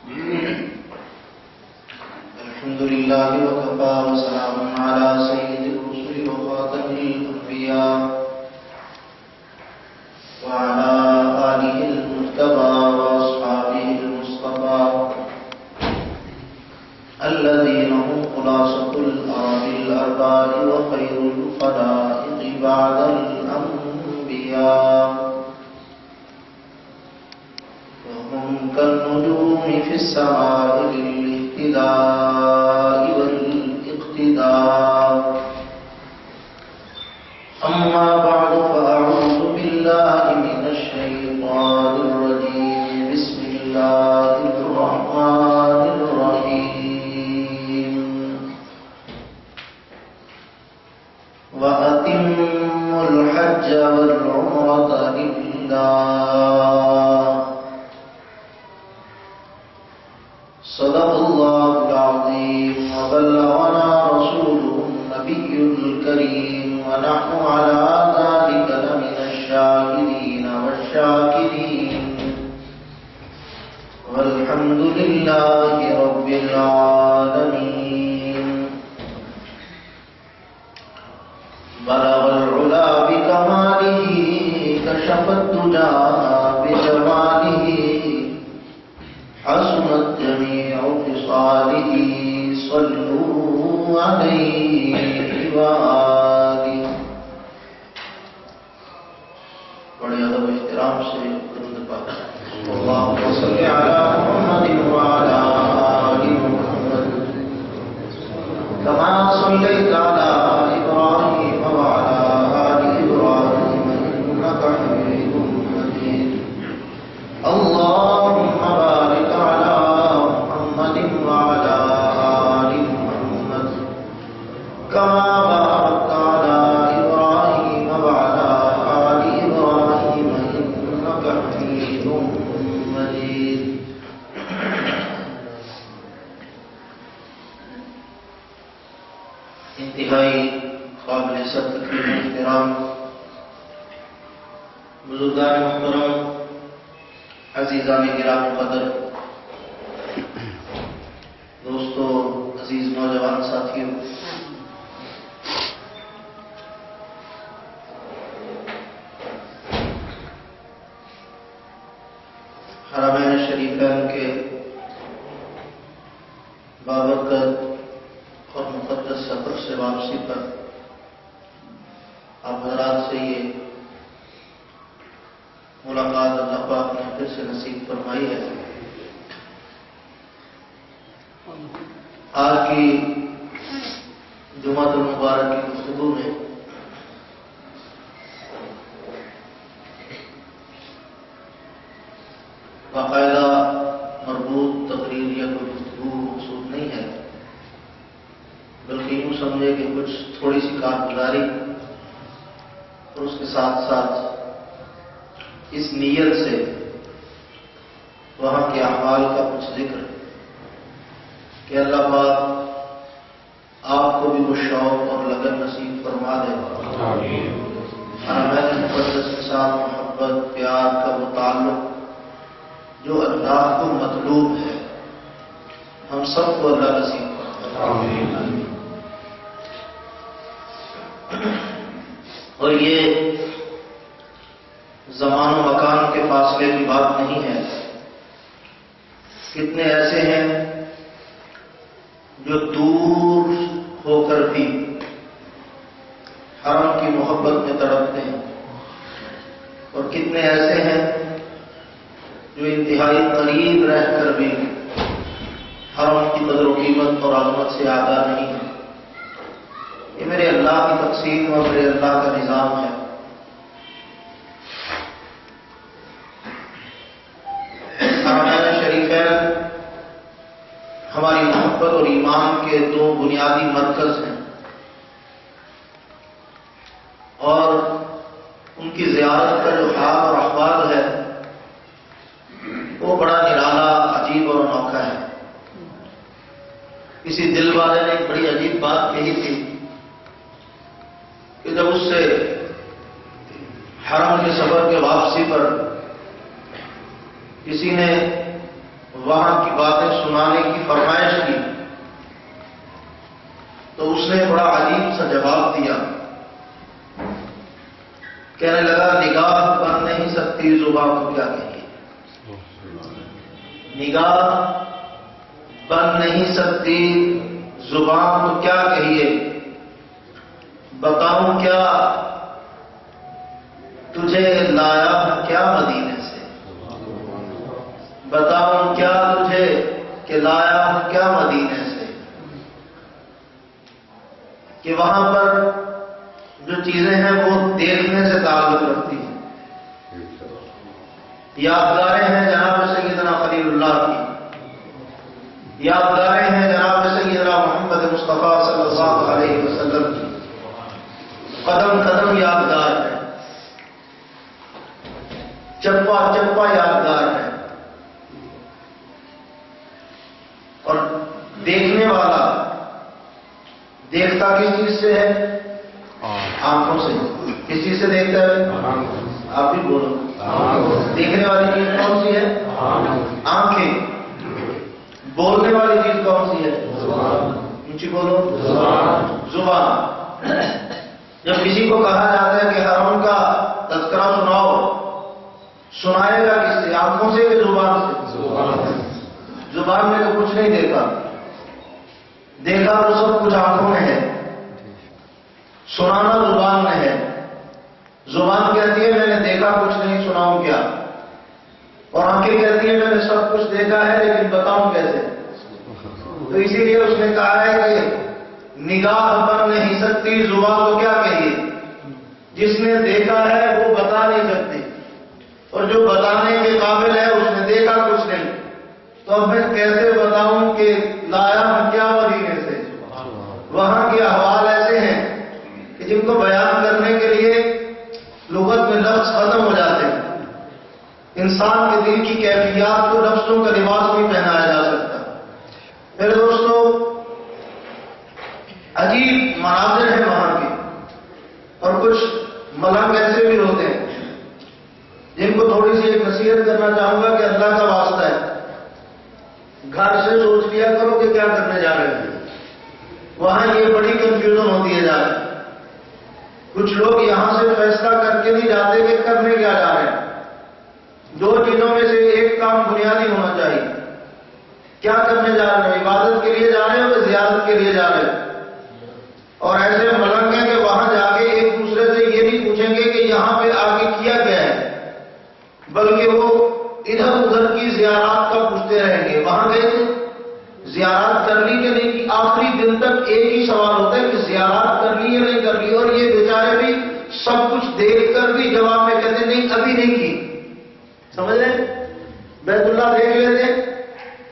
الحمد لله وكفى وسلام على سيد الرسل وخاتم الأنبياء وعلى آله المجتبى وأصحابه المصطفى الذين هم خلاصة الأرض الأرباب وخير الخلائق بعد الأنبياء وهم كالنجوم في السماء للاهتداء والاقتداء. أما بعد فأعوذ بالله من الشيطان الرجيم. بسم الله الرحمن الرحيم. وأتموا الحج والعمرة لله. صدق الله العظيم وبلغنا رسوله النبي الكريم ونحن على ذلك لمن الشاهدين والشاكرين والحمد لله رب العالمين. بلغ العلا بكماله كشف الدجى بجماله حسنت جميع خصاله صلوا عليه وآله. بڑے ادب احترام سے درود پاک اللهم صل على محمد وعلى آل محمد كما صليت على إبراهيم وعلى آل إبراهيم إنك حميد مجيد. اللهم بارك على محمد وعلى آل محمد كما باركت على إبراهيم وعلى آل إبراهيم إنك حميد مجيد. انتہائی قابل تکریم احترام بزرگان محترم، عزیزان گرامی قدر، دوستو، عزیز نوجوان ساتھیوں، حرمین شریفین کے بابرکت اور مقدس سفر سے واپسی پر آپ حضرات سے یہ ملاقات اللہ پاک نے پھر سے نصیب فرمائی ہے. آج کی جمعۃ المبارک کی گفتگو میں باقاعدہ مربوط تقریر یا کوئی گفتگو مقصود نہیں ہے، بلکہ یوں سمجھے کہ کچھ تھوڑی سی کارگزاری اور اس کے ساتھ ساتھ اس نیت سے وہاں کے اعمال کا کچھ ذکر کہ اللہ پاک آپ کو بھی وہ شوق اور لگن نصیب فرما دے. حرمین مقدس کے ساتھ محبت پیار کا وہ تعلق جو اللہ کو مطلوب ہے، ہم سب کو اللہ نصیب فرمائے. اور یہ زمان و مکان کے فاصلے کی بات نہیں ہے. کتنے ایسے ہیں جو دور ہو کر بھی حرم کی محبت میں تڑپتے ہیں، اور کتنے ایسے ہیں جو انتہائی قریب رہ کر بھی حرم کی قدر و قیمت اور عظمت سے آگاہ نہیں ہے. یہ میرے اللہ کی تقسیم اور میرے اللہ کا نظام ہے. حرمین شریفین ہماری محبت اور ایمان کے دو بنیادی مرکز ہیں، اور ان کی زیارت کا جو حال اور احوال ہے وہ بڑا نرالا، عجیب اور انوکھا ہے. کسی دل والے نے ایک بڑی عجیب بات کہی تھی کہ جب اس سے حرم کے سفر کے واپسی پر کسی نے وہاں کی باتیں سنانے کی فرمائش کی تو اس نے بڑا عجیب سا جواب دیا. کہنے لگا نگاہ بن نہیں سکتی زبان کو کیا کہیے. نگاہ بن نہیں سکتی زبان کو کیا کہیے. بتاؤں کیا تجھے لایا کیا مدینے سے. بتاؤں کیا تجھے کہ لایا کیا مدینے سے. کہ وہاں پر جو چیزیں ہیں وہ دیکھنے سے تعلق رکھتی ہیں. یادگاریں ہیں جناب سیدنا خلیل اللہ کی. یادگاریں ہیں جناب سیدنا محمد مصطفیٰ صلی اللہ علیہ وسلم کی. قدم قدم یادگار ہے. چپا چپا یادگار ہے. اور دیکھنے والا دیکھتا کس چیز سے ہے؟ آنکھوں سے. کس چیز سے دیکھتا ہے؟ آپ بھی بولو. دیکھنے والی چیز کون سی ہے؟ آنکھیں. بولنے والی چیز کون سی ہے؟ اونچی بولو. زبان. جب کسی کو کہا جاتا ہے کہ حرم کا تذکرہ سناؤ، سنائے گا کس سے؟ آنکھوں سے یا زبان سے؟ زبان میں تو کچھ نہیں دیکھا. دیکھا تو سب کچھ آنکھوں میں ہے. سنانا زبان میں ہے. زبان کہتی ہے میں نے دیکھا کچھ نہیں، سناؤں کیا. اور آنکھیں کہتی ہیں میں نے سب کچھ دیکھا ہے لیکن بتاؤں کیسے. تو اسی لیے اس نے کہا ہے کہ نگاہ بن نہیں سکتی زبان کو کیا کہیے. جس نے دیکھا ہے وہ بتا نہیں سکتی، اور جو بتانے کے قابل ہے اس نے دیکھا کچھ نہیں. تو اب میں کیسے بتاؤں کہ لایا ہم کیا مدینے سے. وہاں کے احوال ایسے ہیں کہ جن کو بیان کرنے کے لیے لغت میں لفظ ختم ہو جاتے ہیں. انسان کے دل کی کیفیات کو لفظوں کا لباس نہیں پہنایا جا سکتا. میرے دوستو، عجیب مناظر ہیں وہاں کے. اور کچھ ملنگ ایسے بھی ہوتے ہیں جن کو تھوڑی سی ایک نصیحت کرنا چاہوں گا کہ اللہ کا واسطہ ہے، گھر سے سوچ لیا کرو کہ کیا کرنے جا رہے ہیں. وہاں یہ بڑی کنفیوژن ہوتی ہے. جا رہے کچھ لوگ یہاں سے فیصلہ کر کے نہیں جاتے کہ کرنے کیا جا رہے ہیں. دو چیزوں میں سے ایک کام بنیادی ہونا چاہیے. کیا کرنے جا رہے ہیں؟ عبادت کے لیے جا رہے ہیں یا زیارت کے لیے جا رہے ہیں؟ اور ایسے ملنگ ہیں کہ وہاں جا کے ایک دوسرے سے یہ نہیں پوچھیں گے کہ یہاں پہ آگے کیا گیا ہے، بلکہ وہ ادھر ادھر کی زیارات کا پوچھتے رہیں گے. وہاں گئے تھے، زیارات کر لی کہ نہیں کی. آخری دن تک ایک ہی سوال ہوتا ہے کہ زیارات کر لی یا نہیں کر لی. اور یہ بیچارے بھی سب کچھ دیکھ کر بھی جواب میں کہتے نہیں ابھی نہیں کی. سمجھ رہے ہیں؟ بیت اللہ دیکھ لیتے ہیں،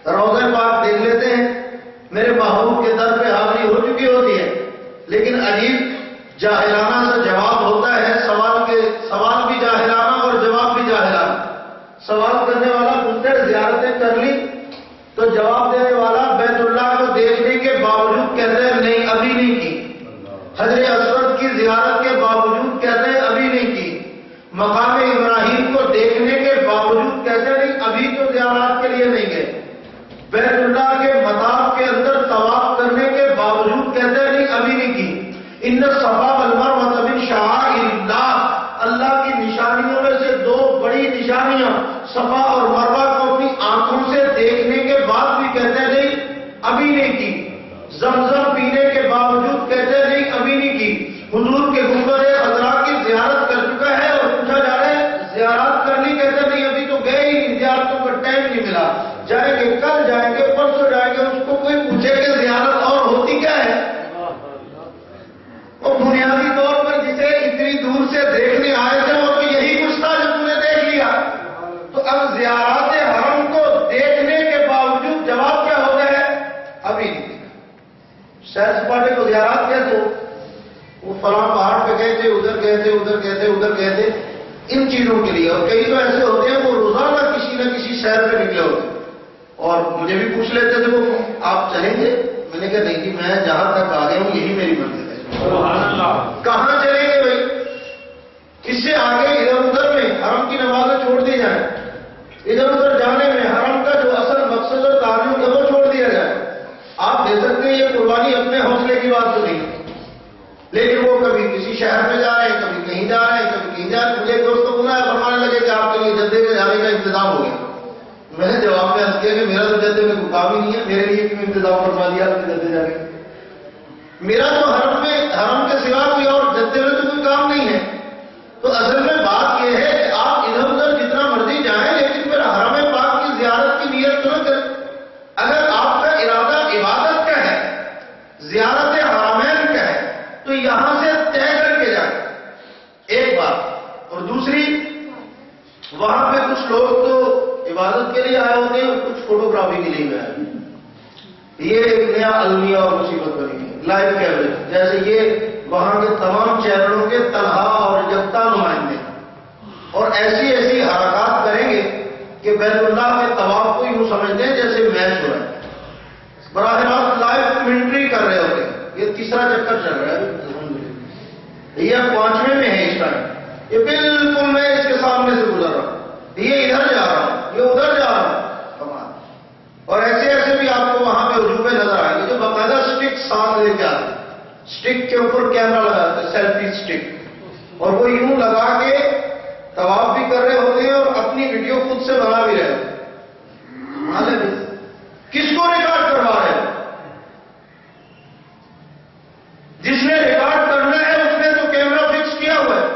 روضہ پاک دیکھ لیتے ہیں، میرے محبوب کے در پہ حاضری ہو چکی ہوتی ہے، لیکن عجیب جاہلانہ سے جواب ہوتا ہے. سوال بھی جاہلانہ اور جواب بھی جاہلانہ. سوال کرنے والا پوچھتے زیارتیں کر لی، تو جواب دینے والا بیت اللہ کو دیکھنے کے باوجود کہتے ہیں نہیں ابھی نہیں کی. حجر اسود کی زیارت کے باوجود کہتے ہیں ابھی نہیں کی. مقام ابراہیم کو دیکھنے کے باوجود کہتے ہیں نہیں ابھی تو زیارت کے لیے نہیں گئے. بیت اللہ کے مطاف کے اندر طواف کرنے کے باوجود کہتے ہیں نہیں ابھی نہیں کی. ان الصفا والمروہ من شعائر اللہ، اللہ کی نشانیوں میں سے دو بڑی نشانیاں صفا اور مروہ کو اپنی آنکھوں سے دیکھنے کے بعد بھی کہتے ہیں نہیں ابھی نہیں کی. زمزم پینے کے باوجود کہتے ہیں نہیں ابھی نہیں کی. حضور کے گنبد خضرا کی زیارت کر چکا ہے اور پوچھا جا رہا ہے زیارت کر لی، کہتے ہیں نہیں ابھی تو گئے ہی نہیں، زیارتوں کا ٹائم نہیں ملا. جائیں گے، کل جائیں گے، پرسوں جائیں گے. اس کو کوئی پوچھے کہ زیارت اور ہوتی کیا ہے؟ اور بنیادی طور پر جسے اتنی دور سے دیکھنے آئے تھے وہ تو یہی کچھ تھا جو تم نے دیکھ لیا. تو اب زیارات حرم کو دیکھنے کے باوجود جواب کیا ہو گیا ہے؟ ابھی نہیں. سیر سپاٹے کو زیارات کہتے ہو، وہ فلاں پہاڑ پہ گئے تھے، ادھر گئے تھے، ادھر گئے تھے، ادھر گئے تھے، ان چیزوں کے لیے. اور کئی تو ایسے ہوتے ہیں وہ روزانہ کسی نہ کسی شہر پہ نکلے ہوتے ہیں. اور مجھے بھی پوچھ لیتے تھے وہ آپ چلیں گے؟ میں نے کہا نہیں جی میں جہاں تک آ گیا ہوں یہی میری منزل ہے. کہاں چلیں گے بھائی؟ اس سے آگے ادھر ادھر میں حرم کی نمازیں چھوڑ دی جائیں. ادھر ادھر جانے میں حرم کا جو اصل مقصد شہر میں جا رہے ہیں، کبھی کہیں جا رہے ہیں، کبھی کہیں جا رہے ہیں. مجھے ایک دوست کو بلایا، فرمانے لگے کہ آپ کے لیے جدے میں جانے کا انتظام ہو گیا. میں نے جواب میں عرض کیا کہ میرا تو جدے میں کوئی کام ہی نہیں ہے، میرے لیے کیوں انتظام فرما دیا آپ نے جدے جانے کا؟ میرا تو حرم کے سوا کوئی اور جدے میں تو کوئی کام نہیں ہے. تو اصل میں بات یہ ہے کہ آپ ادھر ادھر جتنا مرضی جائیں، لیکن پھر حرم پاک کی زیارت کی نیت تو نہ کریں. اگر آپ کا ارادہ عبادت کا ہے، زیارت حرمین کا ہے، تو یہاں سے طے کر کے جائیں. ایک بات. اور دوسری، وہاں پہ کچھ لوگ تو عبادت کے لیے آئے ہوتے ہیں اور کچھ فوٹوگرافی کے لیے آئے. یہ ایک نیا المیہ اور مصیبت بنی ہے. لائیو کیمرے جیسے یہ وہاں کے تمام چینلوں کے تنہا اور یکتا نمائندے اور ایسی ایسی حرکات کریں گے کہ بیت اللہ کے طواف کو یوں سمجھتے ہیں جیسے میچ ہو رہا ہے. براہ راست لائیو کمنٹری کر رہے ہوتے ہیں. یہ تیسرا چکر چل رہا ہے. یہ 5ویں میں ہے اس ٹائم. یہ بالکل میں اس کے سامنے سے گزر رہا ہوں، یہ ادھر جا رہا ہوں، یہ ادھر جا رہا ہوں. اور ایسے ایسے بھی آپ کو وہاں پہ عجوبے نظر آئیں گے جو باقاعدہ سٹک ساتھ لے کے آتے ہیں. سٹک کے اوپر کیمرہ لگاتے ہیں، سیلفی سٹک، اور وہ یوں لگا کے طواف بھی کر رہے ہوتے ہیں اور اپنی ویڈیو خود سے بنا بھی رہے ہوتے ہیں. کس کو ریکارڈ کروا رہے ہیں؟ جس نے ریکارڈ کرنا ہے اس نے تو کیمرہ فکس کیا ہوا ہے.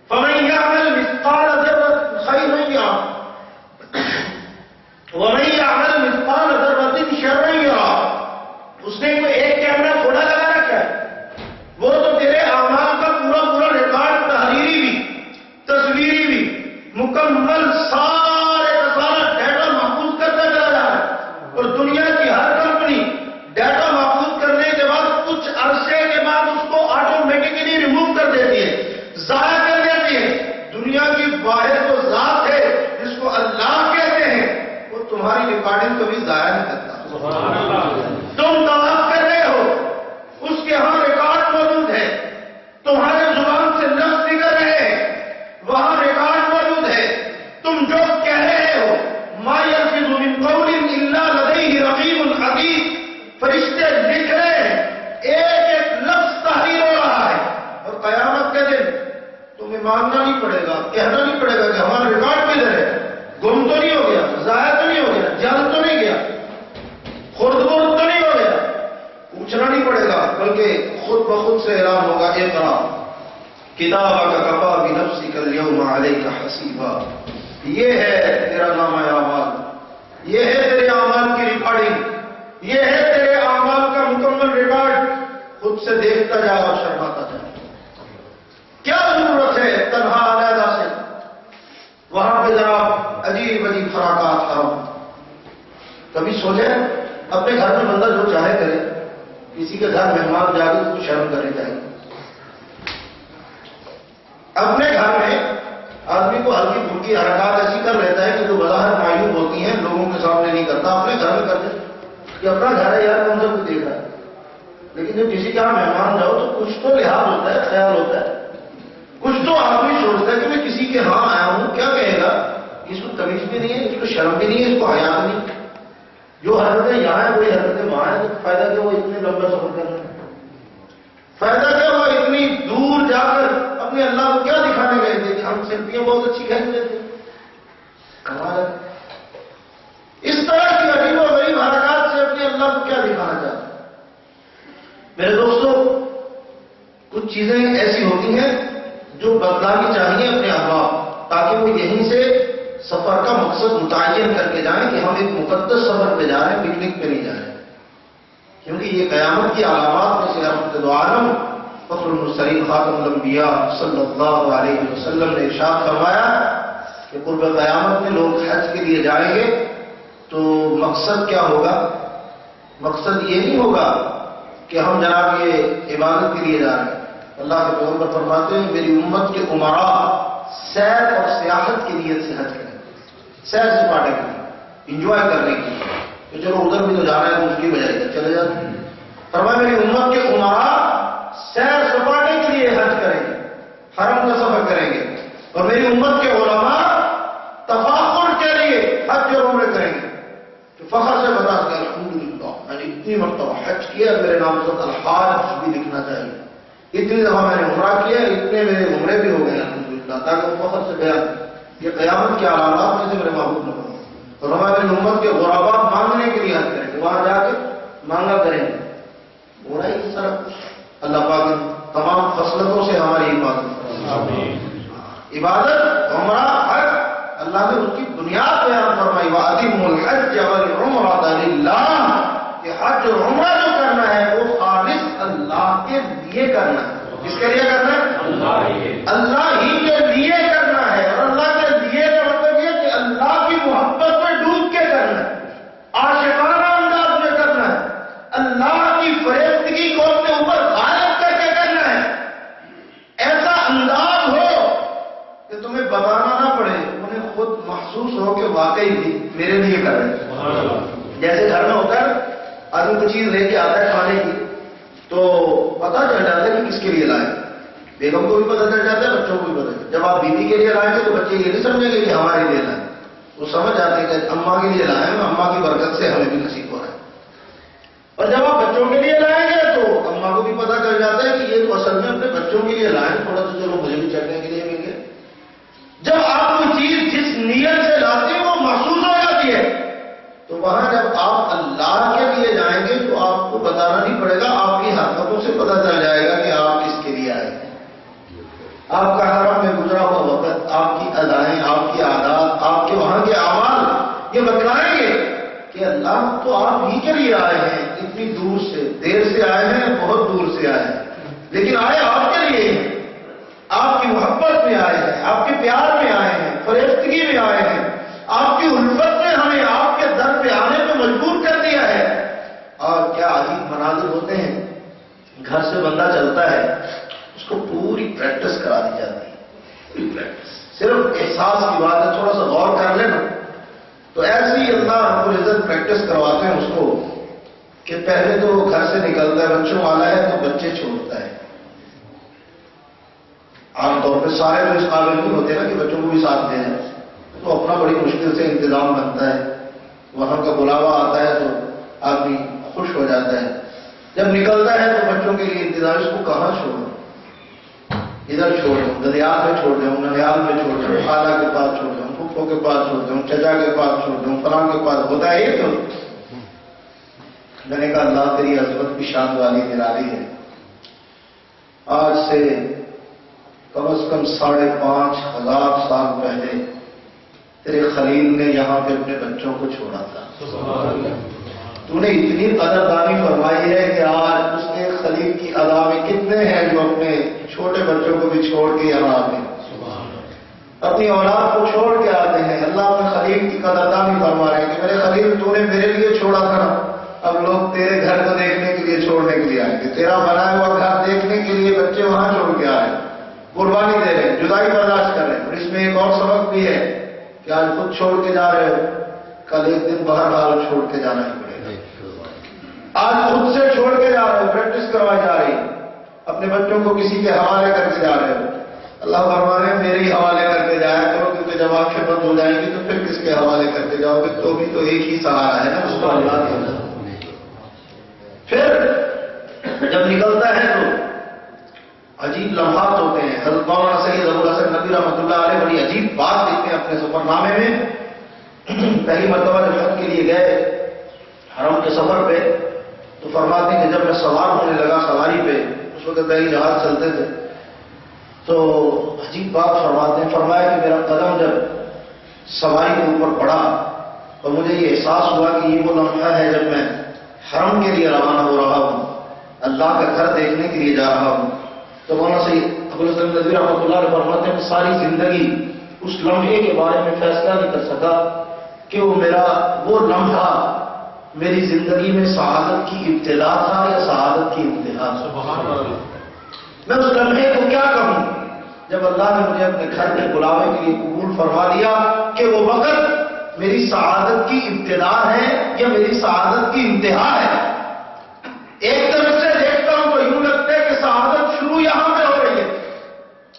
فَمَن يَعْمَلْ مِثْقَالَ ذَرَّةٍ خَيْرًا يَرَهُ وَمَن يَعْمَلْ مِثْقَالَ ذَرَّةٍ شَرًّا يَرَهُ. اس نے کوئی ایک کیمرہ تھوڑا لگا رکھا ہے، وہ تو تیرے اعمال کا پورا پورا ریکارڈ، تحریری بھی، تصویری بھی، مکمل سارے کا سارا ڈیٹا محفوظ کرتا چلا جا رہا ہے. اور دنیا کی ہر کمپنی ڈیٹا محفوظ کرنے کے بعد کچھ عرصے کے بعد اس کو آٹومیٹکلی ریموو کر دیتی ہے، ضائع کر دیتی ہے. دنیا کی واحد تو ذات ہے جس کو اللہ کہتے ہیں، وہ تمہاری ریکارڈنگ کبھی ضائع نہیں کرتا. تم طواف کر رہے ہو، اس کے ہاں ریکارڈ موجود ہے. تمہارے زبان سے لفظ نکل رہے ہیں، وہاں ریکارڈ موجود ہے. تم جو کہہ رہے ہو، ما یلفظ من قول الا لدیہ رقیب عتید، فرشتے لکھ رہے ہیں، ایک ایک لفظ تحریر ہو رہا ہے. اور قیامت کے دن تمہیں ماننا نہیں پڑے گا، کہنا نہیں پڑے گا کہ ہمارا ریکارڈ کدھر ہے، گم تو نہیں ہو گیا، ضائع تو نہیں ہو گیا، جل تو نہیں گیا، خرد برد تو نہیں ہو گیا. پوچھنا نہیں پڑے گا، بلکہ خود بخود سے اعلان ہوگا، اقرا کتابک کفی بنفسک اليوم علیک حسیبا. یہ ہے تیرا نامہ اعمال، یہ ہے تیرے اعمال کی ریکارڈنگ، یہ ہے تیرے اعمال کا مکمل ریکارڈ. خود سے دیکھتا جا اور شرماتا جا. کیا ضرورت ہے تنہا علیحدہ سے وہاں پہ ذرا عجیب عجیب خراکات کرو. کبھی سوچے اپنے گھر میں بندہ جو چاہے کرے، کسی کے گھر مہمان جا کے اس کو شرم کرنی چاہیے. اپنے گھر میں آدمی کو ہلکی پھلکی حرکات ایسی کر لیتا ہے کہ جو بظاہر معیوب ہوتی ہیں لوگوں کے سامنے نہیں کرتا، اپنے گھر میں کرتے کہ اپنا گھر ہے یار، کون سا کچھ دیکھ رہا ہے. لیکن جب کسی کے یہاں مہمان جاؤ تو کچھ تو لحاظ ہوتا ہے، خیال ہوتا ہے، کچھ تو آدمی سوچتا ہے کہ میں کسی کے ہاں آیا ہوں، کیا کہے گا. اس کو تمیز بھی نہیں ہے، اس کو شرم بھی نہیں ہے، اس کو حیا بھی نہیں. جو حرکتیں یہاں ہیں وہی حرکتیں وہاں ہیں. فائدہ کیا ہوا اتنے لمبا سفر کر رہے ہیں؟ فائدہ کیا ہوا اتنی دور جا کر اپنے اللہ کو کیا دکھانے گئے تھے کہ ہم سیلفیاں بہت اچھی کھینچ لیتے تھے؟ کمال ہے. اس طرح کی عجیب و غریب حرکات سے اپنے اللہ کو کیا دکھانا چاہتے ہیں؟ میرے دوستوں، کچھ چیزیں ایسی ہوتی ہیں جو بدلانی چاہیے اپنے احباب، تاکہ وہ یہیں سے سفر کا مقصد متعین کر کے جائیں کہ ہم ایک مقدس سفر پہ جا رہے ہیں، پکنک پہ نہیں جا رہے ہیں. کیونکہ یہ قیامت کی علامات میں سے رحمت دو عالم فخر المرسلین خاتم الانبیاء صلی اللہ علیہ وسلم نے ارشاد فرمایا کہ قرب قیامت میں لوگ حج کے لیے جائیں گے تو مقصد کیا ہوگا؟ مقصد یہ نہیں ہوگا کہ ہم جناب یہ عبادت کے لیے جا رہے ہیں. اللہ کے پیغمبر فرماتے ہیں میری امت کے عمراء سیر اور سیاحت کی نیت سے حج کریں، سیر سپاٹے کے لیے، انجوائے کرنے کے لیے کہ چلو ادھر بھی تو جانا ہے تو اس کی بجائے ادھر چلے جاتے ہیں. فرمایا میری امت کے عمراء سیر سپاٹے کے لیے حج کریں گے، حرم کا سفر کریں گے. اور میری امت کے علماء تفاخر کے لیے حج اور عمرے کریں گے کہ فخر سے بتا کہ الحمدللہ میں نے اتنی مرتبہ حج کیا، میرے نام سے الحاج بھی لکھنا چاہیے. اتنی دفعہ میں نے عمرہ کیا، اتنے میرے عمرے بھی ہو گئے الحمدللہ، تاکہ وہ فخر سے بیان یہ قیامت کے علامات میں سے میرے محبوب نے بنایا۔ اور ہمارے امت کے غربا مانگنے کے لیے حج کریں گے، وہاں جا کے مانگا کریں گے، ہو رہا ہے یہ سارا کچھ۔ اللہ پاک تمام فصلتوں سے ہماری حفاظت، عبادت عمرہ حج، اللہ نے اس کی بنیاد بیان فرمائی، وَأَتِمُّ الْحَجَّ وَالْعُمْرَةَ لِلَّهِ، کہ حج اور عمرہ جو کرنا ہے وہ خالص اللہ کے لیے کرنا ہے۔ کس کے لیے کرنا ہے؟ اللہ ہی کے لیے کرنا ہے۔ اور اللہ کے لیے کا مطلب یہ کہ اللہ کی محبت میں ڈوب کے کرنا ہے، عاشقانہ انداز میں کرنا ہے، اللہ کی فریفتگی کو اپنے اوپر غالب کر کے کرنا ہے، ایسا انداز ہو کہ تمہیں بتانا نہ پڑے، انہیں خود محسوس ہو کہ واقعی بھی میرے لیے کر رہے ہیں۔ جیسے گھر میں ہوتا ہے آدمی کوئی چیز لے کے آتا ہے کھانے کی تو پتہ چل جاتا ہے کہ کس کے لیے لائے، بیگم کو بھی پتہ چل جاتا ہے، بچوں کو بھی پتہ چلتا ہے۔ جب آپ بیوی کے لیے لائیں گے تو بچے یہ نہیں سمجھیں گے کہ ہمارے لیے لائیں، وہ سمجھ جاتے ہیں کہ اماں کے لیے لائیں، اماں کی برکت سے ہمیں بھی نصیب ہو رہا ہے۔ اور جب آپ بچوں کے لیے لائیں گے تو اماں کو بھی پتہ چل جاتا ہے کہ یہ تو اصل میں اپنے بچوں کے لیے لائیں، تھوڑا تو چلو مجھے بھی چڑھنے کے لیے مل گیا۔ جب آپ کوئی چیز جس نیت سے لاتے ہیں وہ محسوس ہو جاتی ہے، تو وہاں جب آپ اللہ کے لیے جائیں گے تو آپ کو بتانا نہیں پڑے گا، آپ کی حرکتوں سے پتہ چل جائے گا کہ آپ کس کے لیے آئے ہیں۔ آپ کا حرم میں گزرا ہوا وقت، آپ کی ادائیں، آپ کی عادات، آپ کے وہاں کے اعمال یہ بتلائیں گے کہ اللہ تو آپ ہی کے لیے آئے ہیں، اتنی دور سے، دیر سے آئے ہیں، بہت دور سے آئے ہیں، لیکن آئے آپ کے لیے ہیں، آپ کی محبت میں آئے ہیں، آپ کے پیار میں آئے ہیں، فریفتگی میں آئے ہیں، آپ کی الفت نے ہمیں آپ کے در پہ آنے پہ مجبور کر دیا ہے۔ اور کیا عجیب مناظر ہوتے ہیں، گھر سے بندہ چلتا ہے اس کو پوری پریکٹس کرا دی جاتی ہے، پوری پریکٹس، صرف احساس کی بات ہے، تھوڑا سا غور کر لینا تو ایسی ہی اللہ رب العزت پریکٹس کرواتے ہیں اس کو کہ پہلے تو وہ گھر سے نکلتا ہے، بچوں والا ہے تو بچے چھوڑتا ہے۔ عام طور پہ سارے تو اس قابل نہیں ہوتے نا کہ بچوں کو بھی ساتھ دیں، تو اپنا بڑی مشکل سے انتظام بنتا ہے، وہاں کا بلاوا آتا ہے تو آدمی خوش ہو جاتا ہے، جب نکلتا ہے تو بچوں کے لیے انتظار، اس کو کہاں چھوڑوں، ادھر چھوڑ دوں، دریال میں چھوڑ دوں، ننیال میں چھوڑ دوں، خالہ کے پاس چھوڑ دوں، پھپھو کے پاس چھوڑ دوں، چچا کے پاس چھوڑ دوں، فلاں کے پاس، ہوتا ہے یہ تو۔ میں نے کہا اللہ تیری عظمت کی شان والی نرالی ہے، آج سے کم از کم 5,500 سال پہلے تیرے خلیل نے یہاں پہ اپنے بچوں کو چھوڑا تھا، تو نے اتنی قدردانی فرمائی ہے کہ آج اس کے خلیل کی ادا میں کتنے ہیں جو اپنے چھوٹے بچوں کو بھی چھوڑ کے یہاں آتے ہیں، اپنی اولاد کو چھوڑ کے آتے ہیں۔ اللہ اپنے خلیل کی قدردانی فرما رہے ہیں کہ میرے خلیل تو نے میرے لیے چھوڑا تھا، اب لوگ تیرے گھر کو دیکھنے کے لیے چھوڑنے کے لیے آئیں گے، تیرا بنایا ہوا گھر دیکھنے کے لیے بچے وہاں چھوڑ کے آ رہے ہیں، قربانی دے رہے ہیں، جدائی برداشت کر رہے ہیں۔ اور اس میں ایک اور سبق بھی ہے کہ آج خود چھوڑ کے جا رہے ہو، کل ایک دن بہرحال چھوڑ کے جانا ہی پڑے گا۔ آج خود سے چھوڑ کے جا رہے ہو، پریکٹس کروائی جا رہی ہے، اپنے بچوں کو کسی کے حوالے کر کے جا رہے ہو، اللہ فرما رہے ہیں میرے ہی حوالے کر کے جایا کرو، کیونکہ جب آنکھیں بند ہو جائیں گی تو پھر کس کے حوالے کر کے جاؤ گے، تو بھی تو ایک ہی سہارا ہے نا، اس کو اللہ دے۔ پھر جب نکلتا ہے تو عجیب لمحات ہوتے ہیں۔ حضرت مولانا سید ابو الحسن ندوی رحمۃ اللہ علیہ بڑی عجیب بات لکھتے ہیں اپنے سفر نامے میں۔ پہلی مرتبہ جب حج کے لیے گئے حرم کے سفر پہ تو فرماتے ہیں کہ جب میں سوار ہونے لگا سواری پہ، اس وقت پہلی جہاز چلتے تھے، تو عجیب بات فرماتے ہیں، فرمایا کہ میرا قدم جب سواری کے اوپر پڑا اور مجھے یہ احساس ہوا کہ یہ وہ لمحہ ہے جب میں حرم کے لیے روانہ ہو رہا ہوں، اللہ کا گھر دیکھنے کے لیے جا رہا ہوں، تو مولانا سید ابو الحسن ندوی رحمۃ اللہ علیہ فرماتے ہیں ساری زندگی اس لمحے کے بارے میں فیصلہ نہیں کر سکا کہ وہ لمحہ میری زندگی میں سعادت کی ابتدا تھا یا سعادت کی انتہا تھا۔ میں اس لمحے کو کیا کہوں جب اللہ نے مجھے اپنے گھر کے بلاوے کے لیے قبول فرما دیا کہ وہ وقت میری سعادت کی ابتدا ہے یا میری سعادت کی انتہا ہے۔ ایک طرف سے دیکھتا ہوں تو یوں لگتا ہے کہ سعادت شروع یہاں پہ ہو رہی ہے،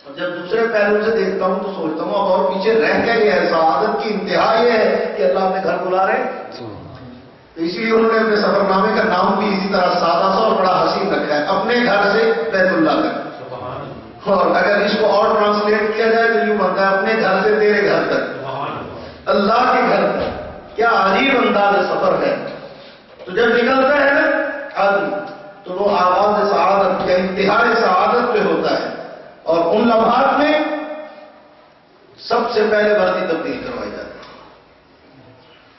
اور جب دوسرے پہلو سے دیکھتا ہوں تو سوچتا ہوں اب اور پیچھے رہ کے یہ ہے، سعادت کی انتہا یہ ہے کہ اللہ اپنے گھر بلا رہے ہیں۔ تو اسی لیے انہوں نے اپنے سفر نامے کا نام بھی اسی طرح سادہ سا اور بڑا حسین رکھا ہے، اپنے گھر سے بیت اللہ تک۔ اور اگر اس کو اور ٹرانسلیٹ کیا جائے تو یوں بنتا ہے اپنے گھر سے تیرے گھر تک، اللہ کے گھر تک۔ کیا عجیب انداز سفر ہے۔ تو جب نکلتا ہے آدمی تو وہ آغاز سعادت یا انتہائی سعادت پہ ہوتا ہے، اور ان لمحات میں سب سے پہلے وردی تبدیل کروائی جاتی ہے۔